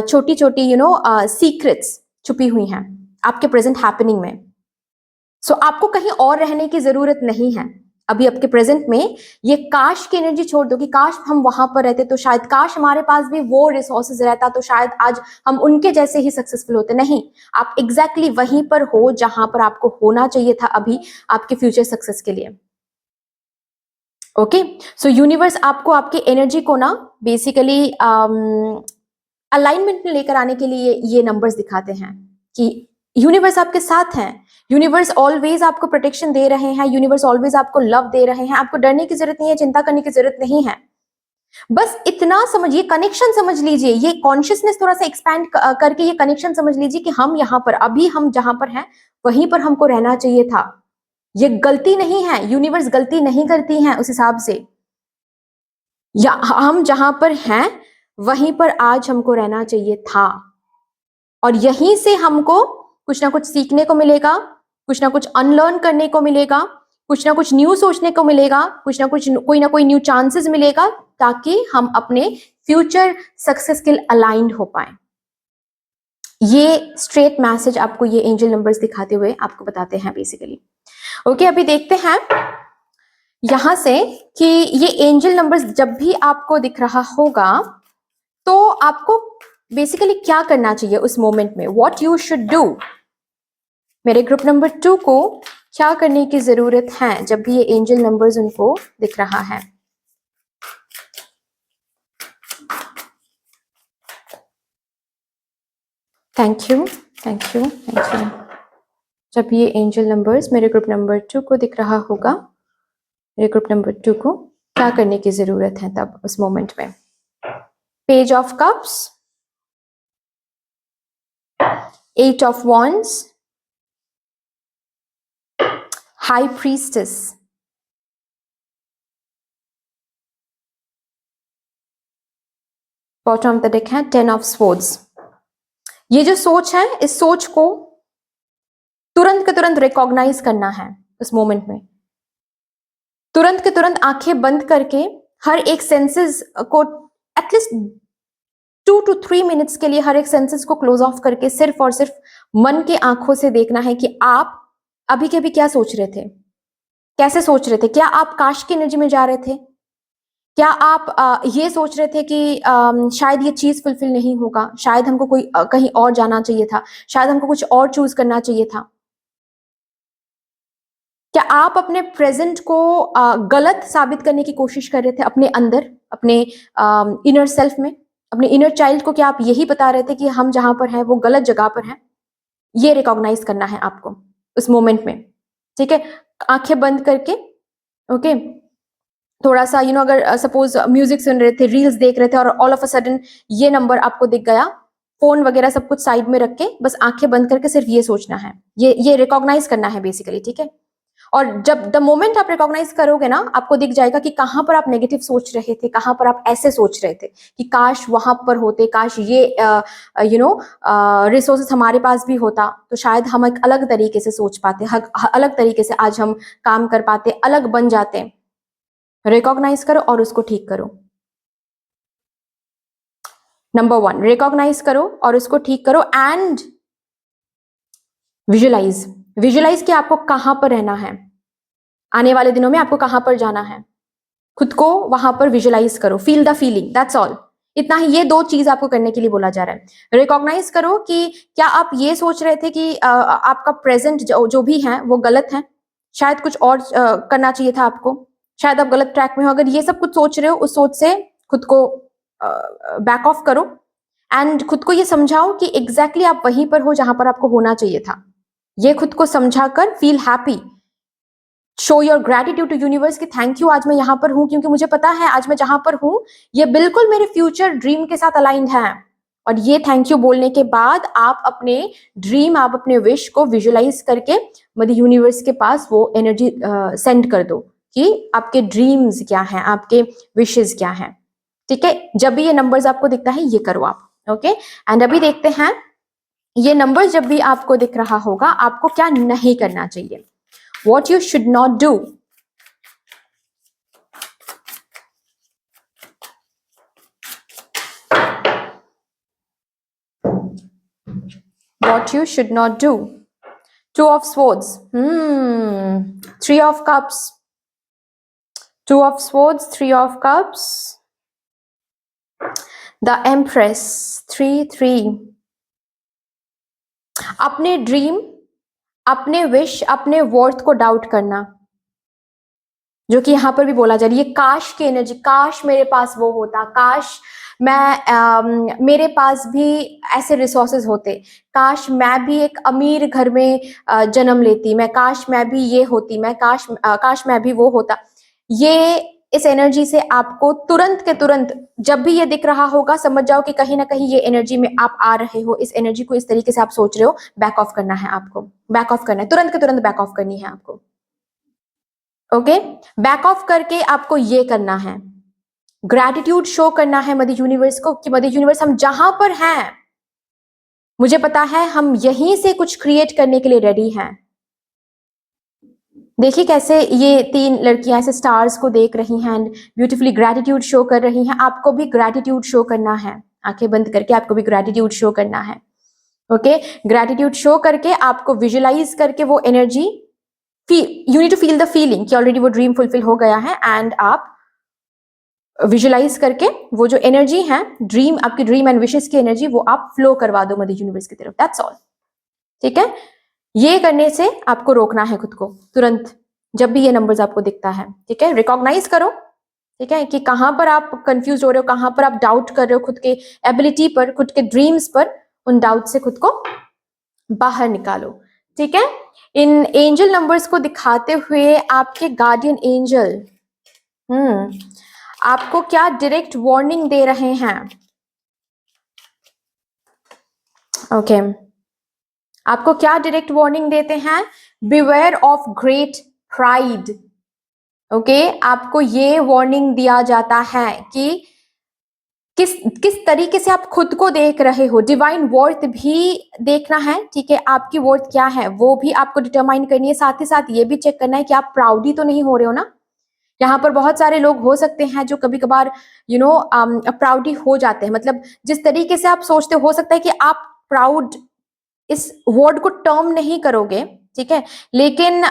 छोटी छोटी सीक्रेट्स छुपी हुई हैं आपके प्रेजेंट हैपनिंग में। सो आपको कहीं और रहने की जरूरत नहीं है। अभी आपके प्रेजेंट में ये काश की एनर्जी छोड़ दो कि काश हम वहां पर रहते तो शायद, काश हमारे पास भी वो रिसोर्सेज रहता तो शायद आज हम उनके जैसे ही सक्सेसफुल होते। नहीं, आप एग्जैक्टली वहीं पर हो जहां पर आपको होना चाहिए था अभी आपके फ्यूचर सक्सेस के लिए। ओके, सो यूनिवर्स आपको आपकी एनर्जी को ना बेसिकली अलाइनमेंट में लेकर आने के लिए ये नंबर्स दिखाते हैं कि यूनिवर्स आपके साथ हैं, यूनिवर्स ऑलवेज आपको प्रोटेक्शन दे रहे हैं, यूनिवर्स ऑलवेज आपको लव दे रहे हैं, आपको डरने की जरूरत नहीं है, चिंता करने की जरूरत नहीं है। बस इतना समझिए, कनेक्शन समझ लीजिए, ये कॉन्शियसनेस थोड़ा सा एक्सपैंड करके ये कनेक्शन समझ लीजिए कि हम यहाँ पर, अभी हम जहां पर हैं वहीं पर हमको रहना चाहिए था। ये गलती नहीं है, यूनिवर्स गलती नहीं करती है उस हिसाब से, या हम जहां पर हैं वहीं पर आज हमको रहना चाहिए था, और यहीं से हमको कुछ ना कुछ सीखने को मिलेगा, कुछ ना कुछ अनलर्न करने को मिलेगा, कुछ ना कुछ न्यू सोचने को मिलेगा, कुछ ना कुछ, कोई ना कोई न्यू चांसेस मिलेगा, ताकि हम अपने फ्यूचर सक्सेस के लिए अलाइंड हो पाए। ये स्ट्रेट मैसेज आपको ये एंजल नंबर्स दिखाते हुए आपको बताते हैं बेसिकली। ओके, अभी देखते हैं यहां से कि ये एंजल नंबर्स जब भी आपको दिख रहा होगा तो आपको बेसिकली क्या करना चाहिए उस मोमेंट में, व्हाट यू शुड डू। मेरे ग्रुप नंबर 2 को क्या करने की जरूरत है जब भी ये एंजल नंबर्स उनको दिख रहा है। Thank you, thank you, thank you. जब ये एंजल नंबर्स मेरे ग्रुप नंबर 2 को दिख रहा होगा, मेरे ग्रुप नंबर 2 को क्या करने की जरूरत है तब उस मोमेंट में। Page of cups, 8 of wands, high priestess, bottom of the deck है 10 ऑफ swords। ये जो सोच है, इस सोच को तुरंत के तुरंत रिकॉग्नाइज करना है उस मोमेंट में, तुरंत के तुरंत आंखें बंद करके हर एक सेंसेस को एटलीस्ट 2 to 3 मिनट्स के लिए हर एक सेंसेस को क्लोज ऑफ करके सिर्फ और सिर्फ मन के आंखों से देखना है कि आप अभी के अभी क्या सोच रहे थे, कैसे सोच रहे थे। क्या आप काश की एनर्जी में जा रहे थे? क्या आप ये सोच रहे थे कि शायद ये चीज फुलफिल नहीं होगा, शायद हमको कोई कहीं और जाना चाहिए था, शायद हमको कुछ और चूज करना चाहिए था? क्या आप अपने प्रेजेंट को गलत साबित करने की कोशिश कर रहे थे अपने अंदर, अपने इनर सेल्फ में, अपने इनर चाइल्ड को? क्या आप यही बता रहे थे कि हम जहां पर हैं वो गलत जगह पर हैं? ये रिकॉग्नाइज करना है आपको उस मोमेंट में, ठीक है? आंखें बंद करके, ओके, थोड़ा सा अगर सपोज म्यूजिक सुन रहे थे, रील्स देख रहे थे और ऑल ऑफ अ सडन ये नंबर आपको दिख गया, फोन वगैरह सब कुछ साइड में रख के बस आंखें बंद करके सिर्फ ये सोचना है, ये रिकॉग्नाइज करना है बेसिकली, ठीक है? और जब द मोमेंट आप रिकॉग्नाइज करोगे ना, आपको दिख जाएगा कि कहां पर आप नेगेटिव सोच रहे थे, कहां पर आप ऐसे सोच रहे थे कि काश वहां पर होते, काश ये रिसोर्सेस हमारे पास भी होता तो शायद हम एक अलग तरीके से सोच पाते, अलग तरीके से आज हम काम कर पाते, अलग बन जाते। रिकॉग्नाइज करो और उसको ठीक करो। नंबर 1, रिकॉग्नाइज करो और उसको ठीक करो एंड विजुलाइज कि आपको कहां पर रहना है, आने वाले दिनों में आपको कहां पर जाना है। खुद को वहां पर विजुलाइज करो, feel the feeling, that's all. इतना ही, ये 2 चीज आपको करने के लिए बोला जा रहा है। रिकॉग्नाइज करो कि क्या आप ये सोच रहे थे कि आपका प्रेजेंट जो भी है वो गलत है, शायद कुछ और करना चाहिए था आपको, शायद आप गलत ट्रैक में हो। अगर ये सब कुछ सोच रहे हो, उस सोच से खुद को बैक ऑफ करो एंड खुद को ये समझाओ कि एग्जैक्टली आप वहीं पर हो जहां पर आपको होना चाहिए था। ये खुद को समझाकर feel happy, show your gratitude to universe कि थैंक यू, आज मैं यहाँ पर हूँ क्योंकि मुझे पता है आज मैं जहां पर हूँ ये बिल्कुल मेरे फ्यूचर ड्रीम के साथ अलाइंड है। और ये थैंक यू बोलने के बाद आप अपने ड्रीम, आप अपने विश को विजुलाइज करके मदर यूनिवर्स के पास वो एनर्जी सेंड कर दो कि आपके ड्रीम्स क्या हैं, आपके विशेस क्या हैं, ठीक है? जब भी ये नंबर्स आपको दिखता है ये करो आप, ओके? एंड अभी देखते हैं ये नंबर जब भी आपको दिख रहा होगा आपको क्या नहीं करना चाहिए, what you should not do. What you should not do. 2 of swords, 3 of cups, 2 of swords, 3 of cups, the empress, 3 अपने ड्रीम, अपने विश, अपने वर्थ को डाउट करना, जो कि यहाँ पर भी बोला जा रही है। काश की एनर्जी, काश मेरे पास वो होता, काश मेरे पास भी ऐसे रिसोर्सेज होते, काश मैं भी एक अमीर घर में जन्म लेती, मैं काश मैं भी ये होती, मैं काश मैं भी वो होता। ये इस एनर्जी से आपको तुरंत के तुरंत जब भी ये दिख रहा होगा, समझ जाओ कि कहीं ना कहीं ये एनर्जी में आप आ रहे हो। इस एनर्जी को इस तरीके से आप सोच रहे हो, बैक ऑफ करना है आपको, बैक ऑफ करना है, तुरंत के तुरंत बैक ऑफ करनी है आपको। ओके, बैक ऑफ करके आपको ये करना है, ग्रैटिट्यूड शो करना है मदर यूनिवर्स को कि मदर यूनिवर्स, हम जहां पर हैं, मुझे पता है हम यहीं से कुछ क्रिएट करने के लिए रेडी हैं। देखिए कैसे ये 3 लड़कियां ऐसे स्टार्स को देख रही हैं एंड ब्यूटीफुली ग्रैटिट्यूड शो कर रही हैं। आपको भी ग्रैटिट्यूड शो करना है, आंखें बंद करके आपको भी ग्रैटिट्यूड शो करना है। ओके, ग्रैटिट्यूड शो करके आपको विजुलाइज करके वो energy, you need to feel the feeling कि ऑलरेडी वो ड्रीम फुलफिल हो गया है, एंड आप विजुलाइज करके वो जो एनर्जी है, ड्रीम, आपकी ड्रीम एंड विशेस की एनर्जी, वो आप फ्लो करवा दो मदर यूनिवर्स की तरफ। That's all. ठीक है, ये करने से आपको रोकना है खुद को तुरंत, जब भी ये नंबर्स आपको दिखता है। ठीक है, रिकॉग्नाइज करो, ठीक है, कि कहां पर आप कंफ्यूज हो रहे हो, कहां पर आप डाउट कर रहे हो खुद के एबिलिटी पर, खुद के ड्रीम्स पर। उन डाउट से खुद को बाहर निकालो। ठीक है, इन एंजल नंबर्स को दिखाते हुए आपके गार्डियन एंजल आपको क्या डायरेक्ट वार्निंग दे रहे हैं? ओके, आपको क्या डायरेक्ट वार्निंग देते हैं? Beware of great pride. Okay, आपको ये वार्निंग दिया जाता है कि किस तरीके से आप खुद को देख रहे हो। डिवाइन वर्थ भी देखना है, ठीक है, आपकी वर्थ क्या है वो भी आपको डिटरमाइन करनी है। साथ ही साथ ये भी चेक करना है कि आप प्राउड ही तो नहीं हो रहे हो ना। यहाँ पर बहुत सारे लोग हो सकते हैं जो कभी कभार प्राउड ही हो जाते हैं, मतलब जिस तरीके से आप सोचते हो सकता है कि आप प्राउड इस वर्ड को टर्म नहीं करोगे, ठीक है, लेकिन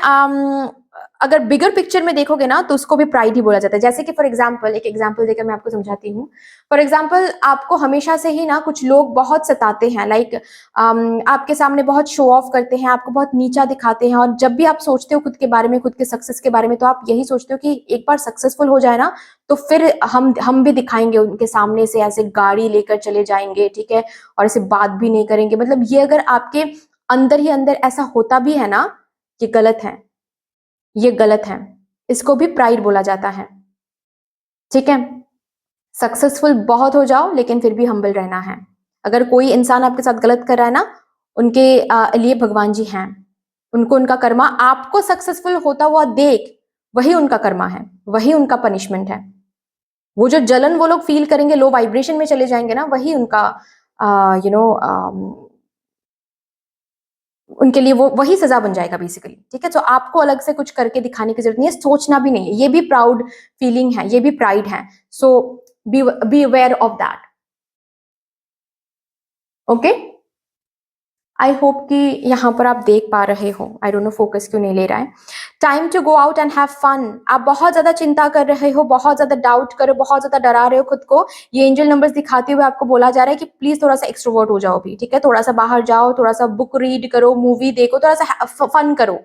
अगर बिगर पिक्चर में देखोगे ना तो उसको भी प्राइड ही बोला जाता है। जैसे कि फॉर एग्जांपल, एक एग्जांपल देकर मैं आपको समझाती हूँ। फॉर एग्जांपल, आपको हमेशा से ही ना कुछ लोग बहुत सताते हैं, लाइक आपके सामने बहुत शो ऑफ करते हैं, आपको बहुत नीचा दिखाते हैं, और जब भी आप सोचते हो खुद के बारे में, खुद के सक्सेस के बारे में, तो आप यही सोचते हो कि एक बार सक्सेसफुल हो जाए ना तो फिर हम भी दिखाएंगे उनके सामने से, ऐसे गाड़ी लेकर चले जाएंगे, ठीक है, और ऐसे बात भी नहीं करेंगे। मतलब ये अगर आपके अंदर ही अंदर ऐसा होता भी है ना, ये गलत है, ये गलत है, इसको भी प्राइड बोला जाता है। ठीक है, सक्सेसफुल बहुत हो जाओ लेकिन फिर भी हम्बल रहना है। अगर कोई इंसान आपके साथ गलत कर रहा है ना, उनके लिए भगवान जी हैं, उनको उनका कर्मा, आपको सक्सेसफुल होता हुआ देख, वही उनका कर्मा है, वही उनका पनिशमेंट है। वो जो जलन वो लोग फील करेंगे, लो वाइब्रेशन में चले जाएंगे ना, वही उनका उनके लिए वो वही सजा बन जाएगा बेसिकली। ठीक है, तो आपको अलग से कुछ करके दिखाने की जरूरत नहीं है, सोचना भी नहीं है। ये भी प्राउड फीलिंग है, ये भी प्राइड है। So be aware of that. Okay, I hope कि यहाँ पर आप देख पा रहे हो। आई डोंट नो फोकस क्यों नहीं ले रहा है। Time to go out and have fun. आप बहुत ज्यादा चिंता कर रहे हो, बहुत ज्यादा डाउट कर रहे हो, बहुत ज्यादा डरा रहे हो खुद को। ये एंजल नंबर्स दिखाते हुए आपको बोला जा रहा है कि प्लीज थोड़ा सा एक्सट्रोवर्ट हो जाओ भी। ठीक है, थोड़ा सा बाहर जाओ, थोड़ा सा बुक रीड करो, मूवी देखो, थोड़ा सा फन करो।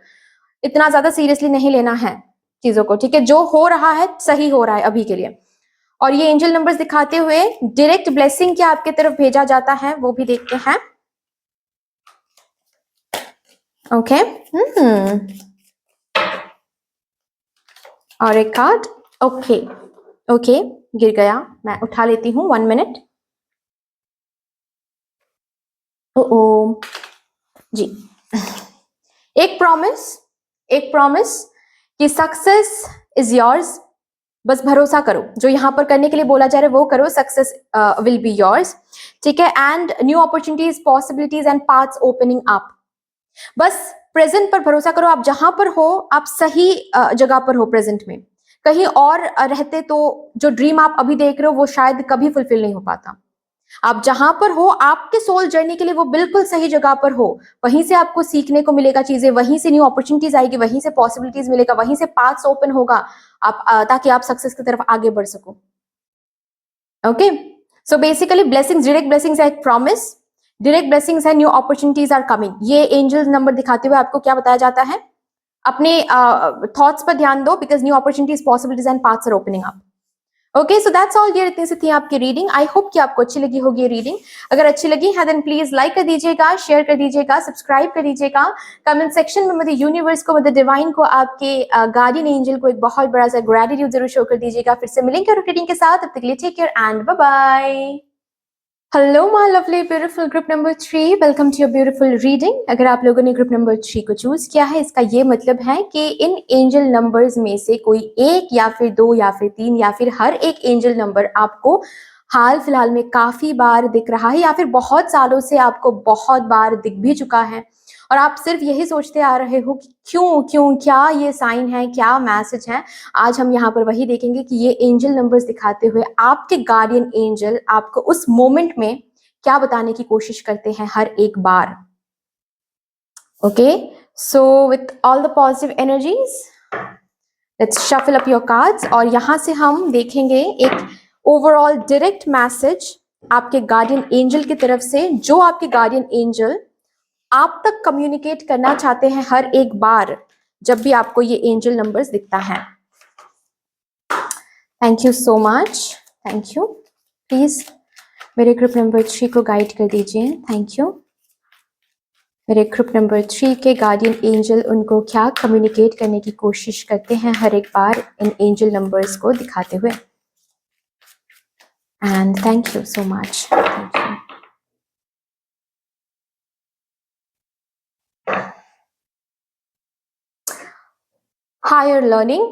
इतना ज्यादा सीरियसली नहीं लेना है चीजों को। ठीक है, जो हो रहा है सही हो रहा है अभी के लिए। और ये एंजल नंबर्स दिखाते हुए डायरेक्ट ब्लेसिंग क्या आपके तरफ भेजा जाता है वो भी देखते हैं। ओके, और एक कार्ड। ओके ओके, गिर गया, मैं उठा लेती हूँ, 1 मिनट। ओ जी, एक प्रॉमिस कि सक्सेस इज योर्स। बस भरोसा करो, जो यहाँ पर करने के लिए बोला जा रहा है वो करो, सक्सेस विल बी योर्स। ठीक है, and new opportunities, possibilities and paths opening up. बस प्रेजेंट पर भरोसा करो। आप जहां पर हो, आप सही जगह पर हो प्रेजेंट में। कहीं और रहते तो जो ड्रीम आप अभी देख रहे हो वो शायद कभी फुलफिल नहीं हो पाता। आप जहां पर हो, आपके सोल जर्नी के लिए वो बिल्कुल सही जगह पर हो। वहीं से आपको सीखने को मिलेगा चीजें, वहीं से न्यू अपॉर्चुनिटीज आएगी, वहीं से पॉसिबिलिटीज मिलेगा, वहीं से पाथ्स ओपन होगा आप ताकि आप सक्सेस की तरफ आगे बढ़ सको। Okay, so basically blessings, direct blessings है एक प्रॉमिस, डायरेक्ट ब्लेसिंग्स है न्यू अपॉर्चुनिटीज आर कमिंग। ये एंजल्स नंबर दिखाते हुए आपको क्या बताया जाता है? अपने थॉट्स पर ध्यान दो, because new opportunities, possibilities and paths are opening up. Okay, so that's all dear, इतनी सी थी आपकी रीडिंग। आई होप कि आपको अच्छी लगी होगी ये रीडिंग। अगर अच्छी लगी है देन प्लीज लाइक कर दीजिएगा, शेयर कर दीजिएगा, सब्सक्राइब कर दीजिएगा। कमेंट सेक्शन में मुझे यूनिवर्स को, मुझे डिवाइन को, आपके गार्डियन एंजल को एक बहुत बड़ा सा ग्रेटिट्यूड जरूर शो कर दीजिएगा। फिर से मिलेंगे रीडिंग के साथ, तब तक के लिए take care and bye bye. Hello my lovely beautiful group number 3, welcome to your beautiful reading. अगर आप लोगों ने ग्रुप नंबर 3 को चूज किया है, इसका ये मतलब है कि इन एंजल नंबर्स में से कोई एक या फिर दो या फिर तीन या फिर हर एक एंजल नंबर आपको हाल फिलहाल में काफी बार दिख रहा है, या फिर बहुत सालों से आपको बहुत बार दिख भी चुका है, और आप सिर्फ यही सोचते आ रहे हो कि क्यों क्यों, क्या ये साइन है, क्या मैसेज है। आज हम यहाँ पर वही देखेंगे कि ये एंजल नंबर्स दिखाते हुए आपके गार्डियन एंजल आपको उस मोमेंट में क्या बताने की कोशिश करते हैं हर एक बार। Okay, so with all the positive energies let's shuffle up your cards, और यहाँ से हम देखेंगे एक ओवरऑल डायरेक्ट मैसेज आपके गार्डियन एंजल की तरफ से, जो आपके गार्डियन एंजल आप तक कम्युनिकेट करना चाहते हैं हर एक बार जब भी आपको ये एंजल नंबर्स दिखता है। Thank you so much, thank you. Please मेरे ग्रुप नंबर 3 को गाइड कर दीजिए। Thank you. मेरे ग्रुप नंबर 3 के गार्डियन एंजल उनको क्या कम्युनिकेट करने की कोशिश करते हैं हर एक बार इन एंजल नंबर्स को दिखाते हुए। And thank you so much, thank you. Higher learning.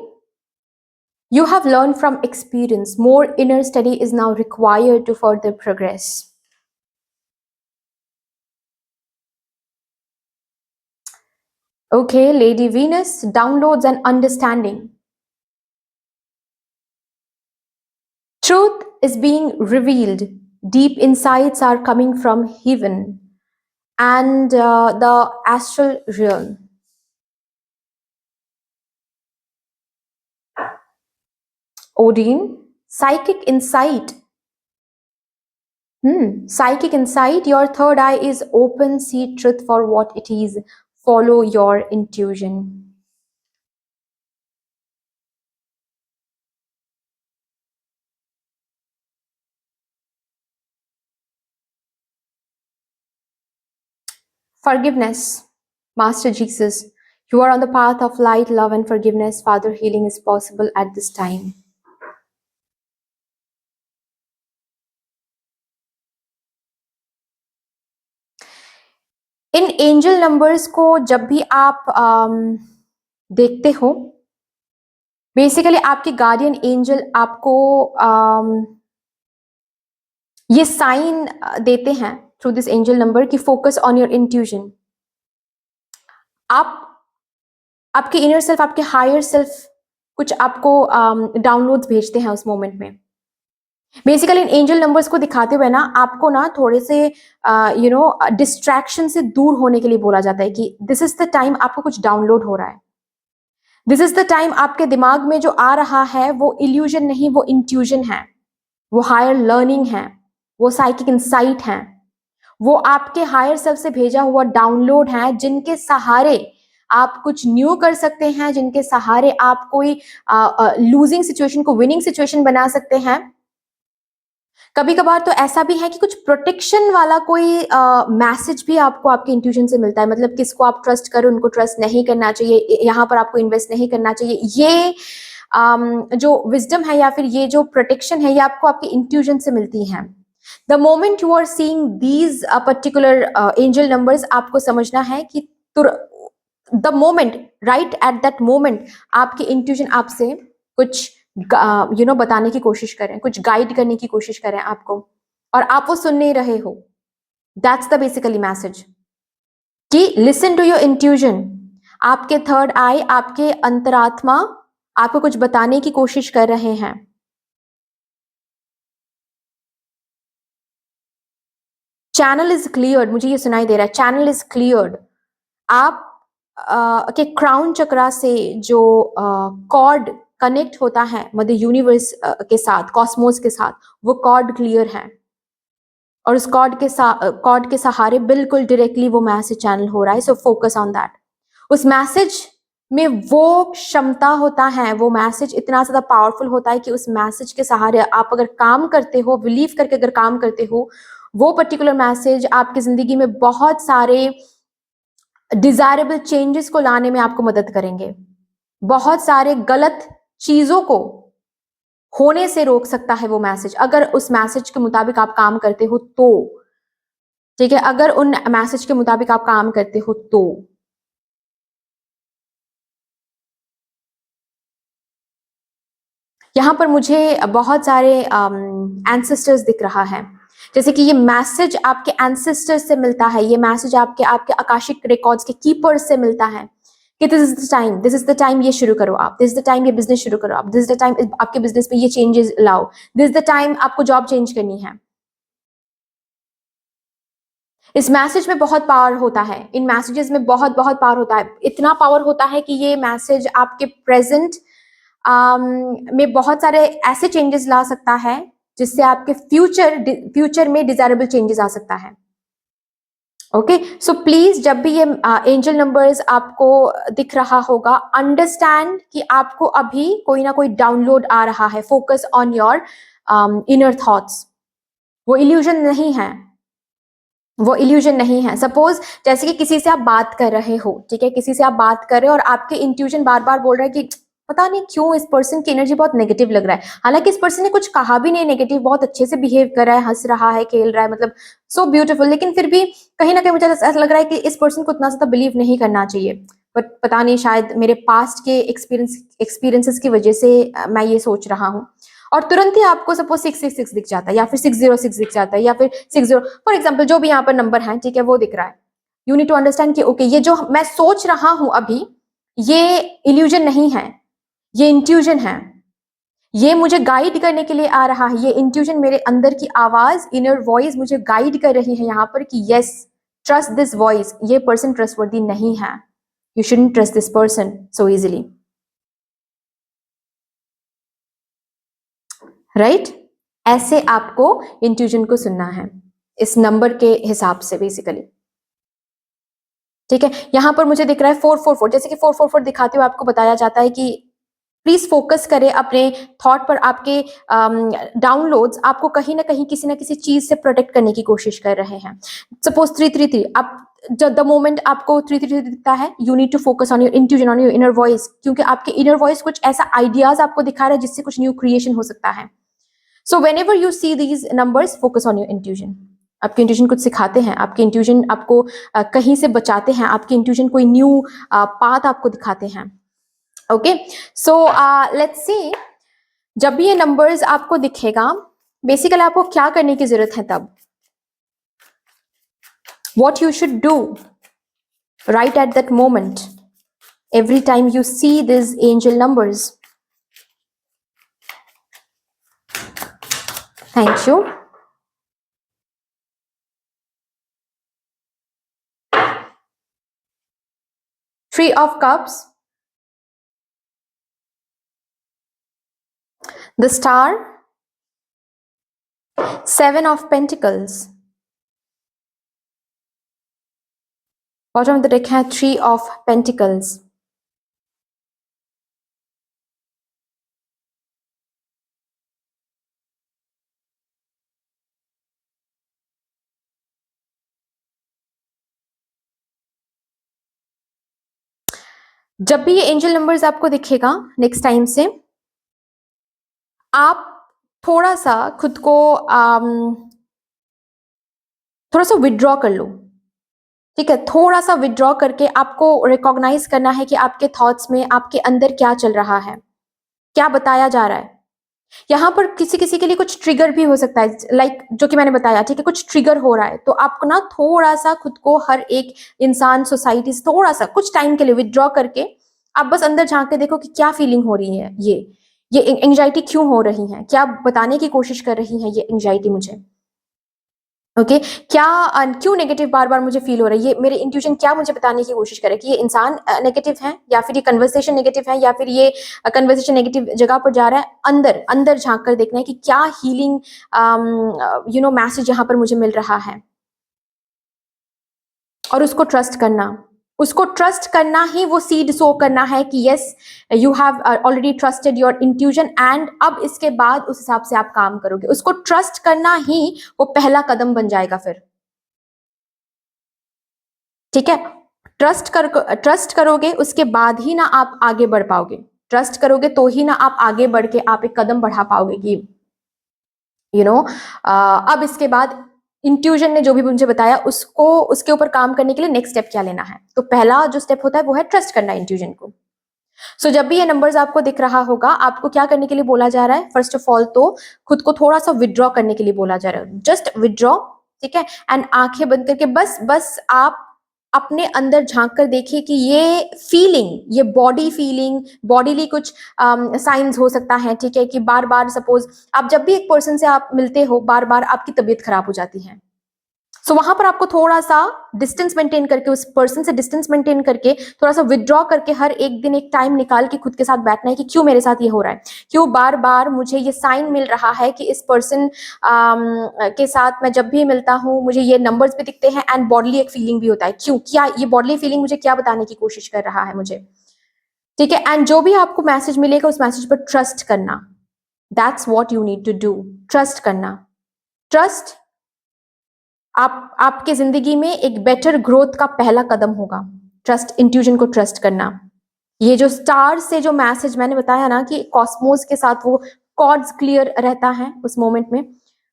You have learned from experience. More inner study is now required to further progress. Okay, Lady Venus, downloads and understanding. Truth is being revealed. Deep insights are coming from heaven and the astral realm. Odin, psychic insight. Psychic insight, your third eye is open, see truth for what it is, follow your intuition. Forgiveness, Master Jesus, you are on the path of light, love and forgiveness. Father, healing is possible at this time. In angel numbers को जब भी आप देखते हो, basically आपके guardian angel आपको ये sign देते हैं थ्रू दिस एंजल नंबर की फोकस ऑन योर इंट्यूजन। आप आपके इनर सेल्फ, आपके हायर सेल्फ कुछ आपको डाउनलोड्स भेजते हैं उस मोमेंट में। बेसिकली इन एंजल नंबर्स को दिखाते हुए ना आपको ना थोड़े से डिस्ट्रैक्शन से दूर होने के लिए बोला जाता है कि दिस इज द टाइम आपको कुछ डाउनलोड हो रहा है। दिस इज द टाइम आपके दिमाग में जो आ रहा है वो इल्यूजन नहीं, वो इंट्यूजन है, वो हायर लर्निंग है, वो साइकिक इंसाइट है, वो आपके हायर सेल्फ से भेजा हुआ डाउनलोड है, जिनके सहारे आप कुछ न्यू कर सकते हैं, जिनके सहारे आप कोई लूजिंग सिचुएशन को विनिंग सिचुएशन बना सकते हैं। कभी कभार तो ऐसा भी है कि कुछ प्रोटेक्शन वाला कोई मैसेज भी आपको आपके इंट्यूशन से मिलता है, मतलब किसको आप ट्रस्ट करें, उनको ट्रस्ट नहीं करना चाहिए, यहाँ पर आपको इन्वेस्ट नहीं करना चाहिए। ये जो विजडम है या फिर ये जो प्रोटेक्शन है, ये आपको आपके इंट्यूशन से मिलती है। The moment you are seeing these particular angel numbers, आपको समझना है कि the moment, right at that moment आपके इंट्यूशन आपसे कुछ बताने की कोशिश करें, कुछ गाइड करने की कोशिश करें आपको, और आप वो सुन नहीं रहे हो। दैट्स द बेसिकली मैसेज कि लिसन टू योर इंट्यूजन। आपके थर्ड आई, आपके अंतरात्मा आपको कुछ बताने की कोशिश कर रहे हैं। चैनल इज क्लियर्ड, मुझे ये सुनाई दे रहा है, चैनल इज क्लियर्ड। आप के क्राउन चक्रा से जो कॉर्ड कनेक्ट होता है मदर यूनिवर्स के साथ, कॉस्मोस के साथ, वो कॉर्ड क्लियर है और उस कॉर्ड के सहारे बिल्कुल डायरेक्टली वो मैसेज चैनल हो रहा है। So focus on that. उस मैसेज में वो क्षमता होता है, वो मैसेज इतना ज्यादा पावरफुल होता है कि उस मैसेज के सहारे आप अगर काम करते हो, बिलीव करके अगर काम करते हो, वो पर्टिकुलर मैसेज आपकी जिंदगी में बहुत सारे डिजायरेबल चेंजेस को लाने में आपको मदद करेंगे। बहुत सारे गलत चीजों को होने से रोक सकता है वो मैसेज, अगर उस मैसेज के मुताबिक आप काम करते हो तो। ठीक है, अगर उन मैसेज के मुताबिक आप काम करते हो तो। यहां पर मुझे बहुत सारे एंसेस्टर्स दिख रहा है, जैसे कि ये मैसेज आपके एंसेस्टर्स से मिलता है, ये मैसेज आपके आपके आकाशिक रिकॉर्ड्स के कीपर्स से मिलता है कि दिस इज द टाइम ये शुरू करो आप, दिस इज द टाइम ये बिजनेस शुरू करो आप, दिस इज द टाइम आपके बिजनेस में ये चेंजेस लाओ, दिस इज द टाइम आपको जॉब चेंज करनी है। इस मैसेज में बहुत पावर होता है, इन मैसेजेस में बहुत बहुत पावर होता है, इतना पावर होता है कि ये मैसेज आपके प्रेजेंट में बहुत सारे ऐसे चेंजेस ला सकता है जिससे आपके फ्यूचर में डिजायरेबल चेंजेस आ सकता है। ओके, सो प्लीज जब भी ये एंजल नंबर्स आपको दिख रहा होगा, अंडरस्टैंड कि आपको अभी कोई ना कोई डाउनलोड आ रहा है। Focus on your inner thoughts. वो इल्यूजन नहीं है, वो इल्यूजन नहीं है। सपोज जैसे कि किसी से आप बात कर रहे हो, ठीक है, किसी से आप बात कर रहे हो और आपके इंट्यूजन बार बार बोल रहा है कि पता नहीं क्यों इस पर्सन की एनर्जी बहुत नेगेटिव लग रहा है, हालांकि इस पर्सन ने कुछ कहा भी नहीं नेगेटिव, बहुत अच्छे से बिहेव कर रहा है, हंस रहा है, खेल रहा है, मतलब सो ब्यूटीफुल, लेकिन फिर भी कहीं ना कहीं मुझे ऐसा लग रहा है कि इस पर्सन को इतना ज्यादा बिलीव नहीं करना चाहिए। बट पता नहीं, शायद मेरे पास्ट के एक्सपीरियंसेस की वजह से मैं ये सोच रहा हूँ। और तुरंत ही आपको सपोज 666 दिख जाता है, या फिर 606 दिख जाता है, या फिर 60, फॉर एग्जाम्पल जो भी यहाँ पर नंबर है, ठीक है, वो दिख रहा है। यू नीड टू अंडरस्टैंड कि ओके, ये जो मैं सोच रहा हूं अभी, ये इल्यूजन नहीं है, ये इंट्यूजन है, ये मुझे गाइड करने के लिए आ रहा है। ये इंट्यूजन, मेरे अंदर की आवाज, इनर वॉइस मुझे गाइड कर रही है यहाँ पर कि यस, ट्रस्ट दिस वॉइस, ये पर्सन ट्रस्टवर्दी नहीं है, you shouldn't trust this person so easily. Right? ऐसे आपको इंट्यूजन को सुनना है, इस नंबर के हिसाब से बेसिकली। ठीक है, यहां पर मुझे दिख रहा है 444, जैसे कि 444 दिखाते हुए आपको बताया जाता है कि प्लीज फोकस करें अपने थॉट पर। आपके डाउनलोड्स आपको कहीं ना कहीं किसी ना किसी चीज से प्रोटेक्ट करने की कोशिश कर रहे हैं। सपोज 333, आप द मोमेंट आपको 333 दिखता है, you need to focus on your intuition, on your inner voice, क्योंकि आपके इनर वॉइस कुछ ऐसा आइडियाज आपको दिखा रहा है जिससे कुछ न्यू क्रिएशन हो सकता है। So when ever you see these numbers, focus on your intuition. आपके इंट्यूजन कुछ सिखाते हैं, आपके इंट्यूजन आपको कहीं से बचाते हैं, आपके इंट्यूजन कोई न्यू पाथ आपको दिखाते हैं। ओके, सो लेट्स सी, जब भी ये नंबर्स आपको दिखेगा, बेसिकली आपको क्या करने की जरूरत है तब, what you should do right at that moment every time you see these angel numbers. Thank you. Three of Cups, the Star, Seven of Pentacles, bottom of the deck है Three of Pentacles. जब भी ये angel numbers आपको दिखेगा next time से, आप थोड़ा सा खुद को थोड़ा सा विड्रॉ कर लो। ठीक है, थोड़ा सा विड्रॉ करके आपको रिकॉग्नाइज करना है कि आपके थॉट्स में, आपके अंदर क्या चल रहा है, क्या बताया जा रहा है। यहाँ पर किसी किसी के लिए कुछ ट्रिगर भी हो सकता है, लाइक जो कि मैंने बताया, ठीक है, कुछ ट्रिगर हो रहा है, तो आपको ना थोड़ा सा खुद को, हर एक इंसान, सोसाइटी से थोड़ा सा कुछ टाइम के लिए विड्रॉ करके आप बस अंदर झांक के देखो कि क्या फीलिंग हो रही है, ये एंजाइटी क्यों हो रही है, क्या बताने की कोशिश कर रही है ये एंजाइटी मुझे। ओके क्या क्यों नेगेटिव बार बार मुझे फील हो रहा है, ये मेरे इंट्यूशन क्या मुझे बताने की कोशिश करे कि ये इंसान नेगेटिव है, या फिर ये कन्वर्सेशन नेगेटिव है, या फिर ये कन्वर्सेशन नेगेटिव जगह पर जा रहा है। अंदर अंदर झांक कर देखना है कि क्या हीलिंग मैसेज यहाँ पर मुझे मिल रहा है, और उसको ट्रस्ट करना, उसको ट्रस्ट करना ही वो सीड सो करना है कि yes you have already trusted your intuition, and अब इसके बाद उस हिसाब से आप काम करोगे। उसको ट्रस्ट करना ही वो पहला कदम बन जाएगा फिर, ठीक है। ट्रस्ट करोगे, उसके बाद ही ना आप आगे बढ़ पाओगे। ट्रस्ट करोगे तो ही ना आप आगे बढ़ के आप एक कदम बढ़ा पाओगे कि अब इसके बाद इंट्यूजन ने जो भी मुझे बताया उसको, उसके ऊपर काम करने के लिए नेक्स्ट स्टेप क्या लेना है। तो पहला जो स्टेप होता है वो है ट्रस्ट करना इंट्यूजन को। सो जब भी ये नंबर्स आपको दिख रहा होगा, आपको क्या करने के लिए बोला जा रहा है? फर्स्ट ऑफ ऑल तो खुद को थोड़ा सा विड्रॉ करने के लिए बोला जा रहा है। जस्ट विड्रॉ, ठीक है। एंड आंखें बंद करके बस आप अपने अंदर झांक कर देखिए कि ये फीलिंग, ये बॉडी फीलिंग, बॉडीली कुछ साइंस हो सकता है, ठीक है। कि बार बार सपोज आप जब भी एक पर्सन से आप मिलते हो, बार बार आपकी तबीयत खराब हो जाती है। सो वहां पर आपको थोड़ा सा डिस्टेंस मेंटेन करके, उस पर्सन से डिस्टेंस मेंटेन करके, थोड़ा सा विड्रॉ करके हर एक दिन एक टाइम निकाल के खुद के साथ बैठना है कि क्यों मेरे साथ ये हो रहा है, क्यों बार बार मुझे ये साइन मिल रहा है कि इस पर्सन के साथ मैं जब भी मिलता हूँ मुझे ये नंबर्स भी दिखते हैं, एंड बॉडली एक फीलिंग भी होता है। क्यों, क्या ये बॉडली फीलिंग मुझे क्या बताने की कोशिश कर रहा है मुझे, ठीक है। एंड जो भी आपको मैसेज मिलेगा उस मैसेज पर ट्रस्ट करना, that's what you need to do. Trust करना, ट्रस्ट आपके जिंदगी में एक बेटर ग्रोथ का पहला कदम होगा। ट्रस्ट, इंट्यूजन को ट्रस्ट करना। ये जो स्टार से जो मैसेज मैंने बताया ना कि कॉस्मोस के साथ वो कॉर्ड्स क्लियर रहता है उस मोमेंट में,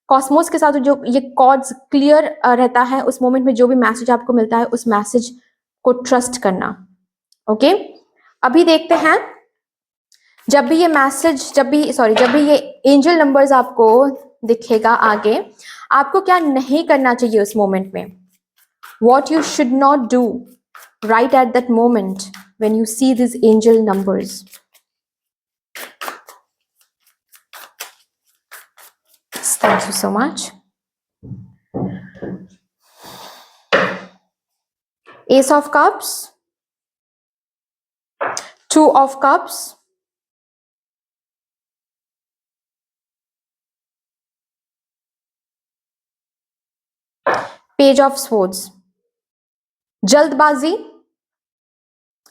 कॉस्मोस के साथ जो ये कॉर्ड्स क्लियर रहता है उस मोमेंट में, जो भी मैसेज आपको मिलता है उस मैसेज को ट्रस्ट करना। ओके, अभी देखते हैं जब भी ये एंजल नंबर्स आपको दिखेगा आगे, आपको क्या नहीं करना चाहिए उस मोमेंट में। What you should not do right at that moment when you see these angel numbers. Thank you so much. Ace of Cups, Two of Cups, Page of Swords.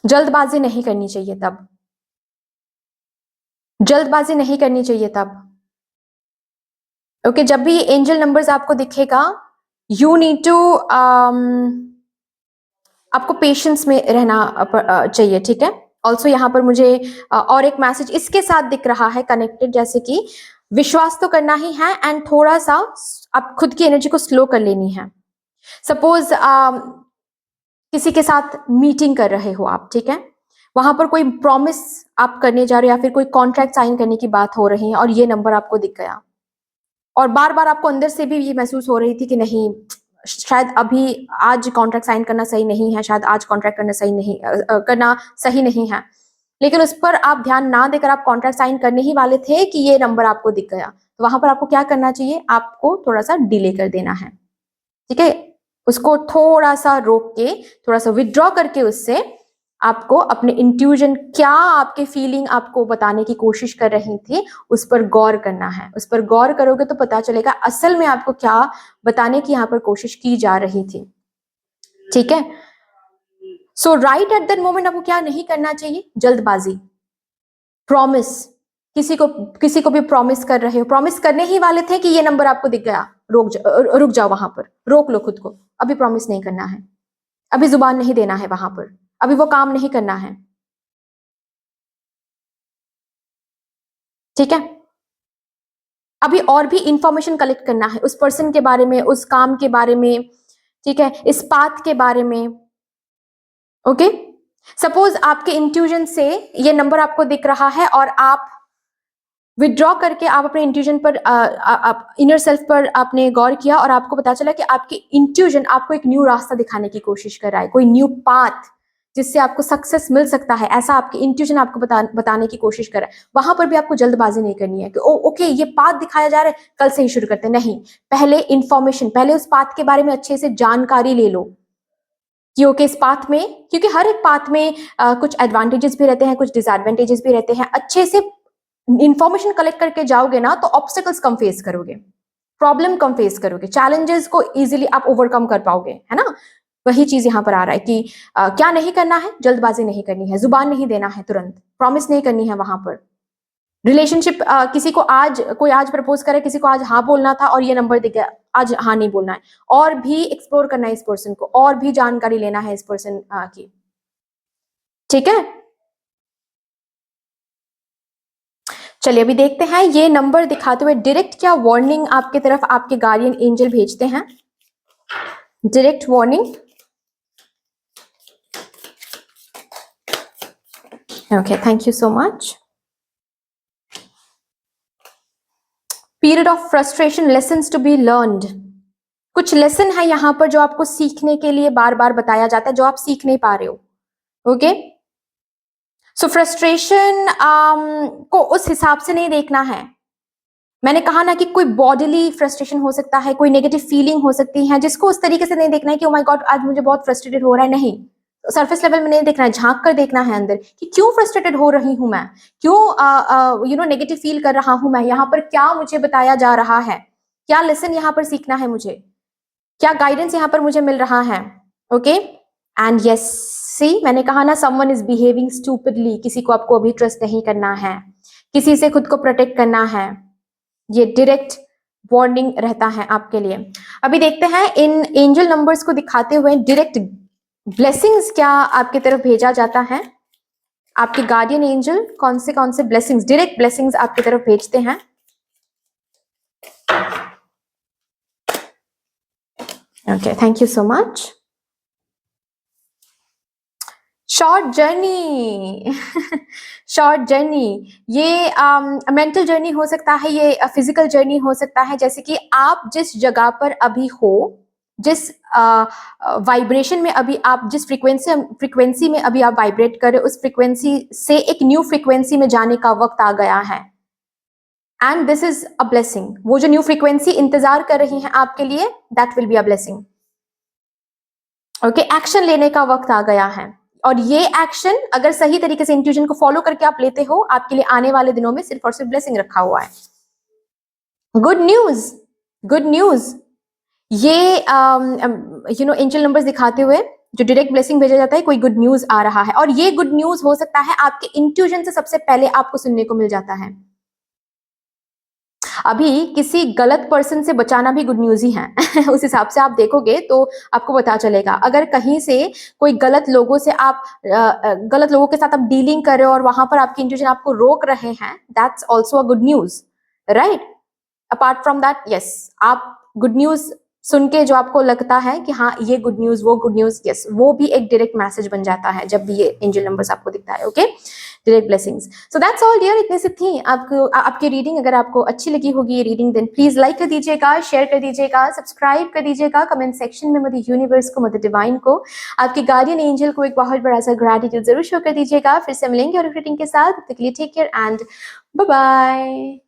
जल्दबाजी नहीं करनी चाहिए तब, जल्दबाजी नहीं करनी चाहिए तब। ओके, जब भी एंजल नंबर्स आपको दिखेगा, यू नीड टू आपको पेशेंस में रहना चाहिए, ठीक है। ऑल्सो यहाँ पर मुझे और एक मैसेज इसके साथ दिख रहा है कनेक्टेड, जैसे कि विश्वास तो करना ही है, एंड थोड़ा सा आप खुद की एनर्जी को स्लो कर लेनी है। सपोज किसी के साथ मीटिंग कर रहे हो आप, ठीक है, वहां पर कोई प्रॉमिस आप करने जा रहे हो या फिर कोई कॉन्ट्रैक्ट साइन करने की बात हो रही है, और ये नंबर आपको दिख गया, और बार बार आपको अंदर से भी ये महसूस हो रही थी कि नहीं, शायद अभी आज कॉन्ट्रैक्ट साइन करना सही नहीं है, शायद आज कॉन्ट्रैक्ट करना सही नहीं है, लेकिन उस पर आप ध्यान ना देकर आप कॉन्ट्रैक्ट साइन करने ही वाले थे कि ये नंबर आपको दिख गया। तो वहां पर आपको क्या करना चाहिए, आपको थोड़ा सा डिले कर देना है, ठीक है। उसको थोड़ा सा रोक के, थोड़ा सा विड्रॉ करके उससे आपको अपने इंट्यूजन, क्या आपके फीलिंग आपको बताने की कोशिश कर रही थी, उस पर गौर करना है। उस पर गौर करोगे तो पता चलेगा असल में आपको क्या बताने की यहाँ पर कोशिश की जा रही थी, ठीक है। सो राइट एट दैट मोमेंट आपको क्या नहीं करना चाहिए, जल्दबाजी। प्रॉमिस, किसी को भी प्रॉमिस कर रहे हो, प्रॉमिस करने ही वाले थे कि ये नंबर आपको दिख गया, रुक जाओ, वहां पर रोक लो खुद को, अभी प्रॉमिस नहीं करना है, अभी जुबान नहीं देना है, वहां पर अभी वो काम नहीं करना है, ठीक है। अभी और भी इंफॉर्मेशन कलेक्ट करना है उस पर्सन के बारे में, उस काम के बारे में, ठीक है, इस बात के बारे में। ओके, सपोज आपके इंट्यूजन से ये नंबर आपको दिख रहा है और आप विड्रॉ करके आप अपने इंट्यूजन पर, आप इनर सेल्फ पर आपने गौर किया और आपको पता चला कि आपकी इंट्यूजन आपको एक न्यू रास्ता दिखाने की कोशिश कर रहा है, कोई न्यू पाथ, जिससे आपको सक्सेस मिल सकता है, ऐसा आपकी इंट्यूशन आपको बताने की कोशिश कर रहा है, वहां पर भी आपको जल्दबाजी नहीं करनी है कि ओके ये पाथ दिखाया जा रहा है, कल से ही शुरू करते हैं। नहीं, पहले इंफॉर्मेशन, पहले उस पाथ के बारे में अच्छे से जानकारी ले लो कि ओके इस पाथ में, क्योंकि हर एक पाथ में कुछ एडवांटेजेस भी रहते हैं, कुछ डिसएडवांटेजेस भी रहते हैं। अच्छे से इंफॉर्मेशन कलेक्ट करके जाओगे ना तो ऑब्स्टेकल्स कम फेस करोगे, प्रॉब्लम कम फेस करोगे, चैलेंजेस को इजीली आप ओवरकम कर पाओगे, है ना। वही चीज यहाँ पर आ रहा है कि क्या नहीं करना है, जल्दबाजी नहीं करनी है, जुबान नहीं देना है, तुरंत प्रॉमिस नहीं करनी है वहां पर। रिलेशनशिप किसी को कोई आज प्रपोज करे, किसी को आज हाँ बोलना था और ये नंबर दिख गया, आज हाँ नहीं बोलना है, और भी एक्सप्लोर करना है इस पर्सन को, और भी जानकारी लेना है इस पर्सन की, ठीक है। चलिए अभी देखते हैं ये नंबर दिखाते हुए डायरेक्ट क्या वार्निंग आपके तरफ आपके गार्डियन एंजल भेजते हैं, direct warning. Okay, thank you so much. Period of frustration, lessons to be learned. कुछ लेसन है यहाँ पर जो आपको सीखने के लिए बार बार बताया जाता है, जो आप सीख नहीं पा रहे हो। ओके, सो फ्रस्ट्रेशन को उस हिसाब से नहीं देखना है। मैंने कहा ना कि कोई बॉडीली फ्रस्ट्रेशन हो सकता है, कोई नेगेटिव फीलिंग हो सकती है, जिसको उस तरीके से नहीं देखना है कि ओ माय गॉड आज मुझे बहुत फ्रस्ट्रेटेड हो रहा है। नहीं, सरफेस लेवल में नहीं देखना है, झांक कर देखना है अंदर कि क्यों फ्रस्ट्रेटेड हो रही हूं मैं, क्यों नेगेटिव फील कर रहा हूं मैं, यहाँ पर क्या मुझे बताया जा रहा है, क्या लेसन यहाँ पर सीखना है मुझे, क्या गाइडेंस यहाँ पर मुझे मिल रहा है। ओके, एंड यस, सी मैंने कहा ना समवन इज बिहेविंग स्टूपिडली, किसी को आपको अभी ट्रस्ट नहीं करना है, किसी से खुद को प्रोटेक्ट करना है, ये डायरेक्ट वार्निंग रहता है आपके लिए। अभी देखते हैं इन एंजल नंबर्स को दिखाते हुए डायरेक्ट ब्लेसिंग्स क्या आपकी तरफ भेजा जाता है। आपके गार्डियन एंजल कौन से ब्लेसिंग्स, डायरेक्ट ब्लेसिंग्स आपकी तरफ भेजते हैं। Okay, thank you so much. Short journey short journey, ये मेंटल जर्नी हो सकता है, ये फिजिकल जर्नी हो सकता है। जैसे कि आप जिस जगह पर अभी हो, जिस वाइब्रेशन में अभी आप, जिस फ्रीक्वेंसी में अभी आप वाइब्रेट कर रहे हो, उस फ्रीक्वेंसी से एक न्यू फ्रीक्वेंसी में जाने का वक्त आ गया है, and this is a blessing. वो जो न्यू फ्रीक्वेंसी इंतजार कर रही है आपके लिए, that will be a blessing. Okay, action लेने का वक्त आ गया है, और ये एक्शन अगर सही तरीके से इंट्यूजन को फॉलो करके आप लेते हो, आपके लिए आने वाले दिनों में सिर्फ और सिर्फ ब्लेसिंग रखा हुआ है। गुड न्यूज, गुड न्यूज, ये एंजल नंबर्स दिखाते हुए जो डायरेक्ट ब्लेसिंग भेजा जाता है, कोई गुड न्यूज आ रहा है, और ये गुड न्यूज हो सकता है आपके इंट्यूजन से सबसे पहले आपको सुनने को मिल जाता है। अभी किसी गलत पर्सन से बचाना भी गुड न्यूज ही है उस हिसाब से आप देखोगे तो आपको पता चलेगा। अगर कहीं से कोई गलत लोगों के साथ आप डीलिंग कर रहे हो और वहां पर आपकी इंट्यूशन आपको रोक रहे हैं, that's also a good news, right. Apart from that, yes, आप गुड न्यूज सुन के जो आपको लगता है कि हाँ ये गुड न्यूज, वो गुड न्यूज, यस, वो भी एक डायरेक्ट मैसेज बन जाता है जब भी ये एंजल नंबर्स आपको दिखता है। Okay, direct blessings. So that's all dear, इतनी सी थी आपकी रीडिंग। अगर आपको अच्छी लगी होगी ये रीडिंग, देन प्लीज लाइक कर दीजिएगा, शेयर कर दीजिएगा, सब्सक्राइब कर दीजिएगा, कमेंट सेक्शन में मदर यूनिवर्स को, मदर डिवाइन को, आपके गार्डियन एंजल को एक बहुत बड़ा सा ग्रेटिट्यूड जरूर शो कर दीजिएगा। फिर से मिलेंगे और रीडिंग के साथ, तब तक के लिए take care and bye bye.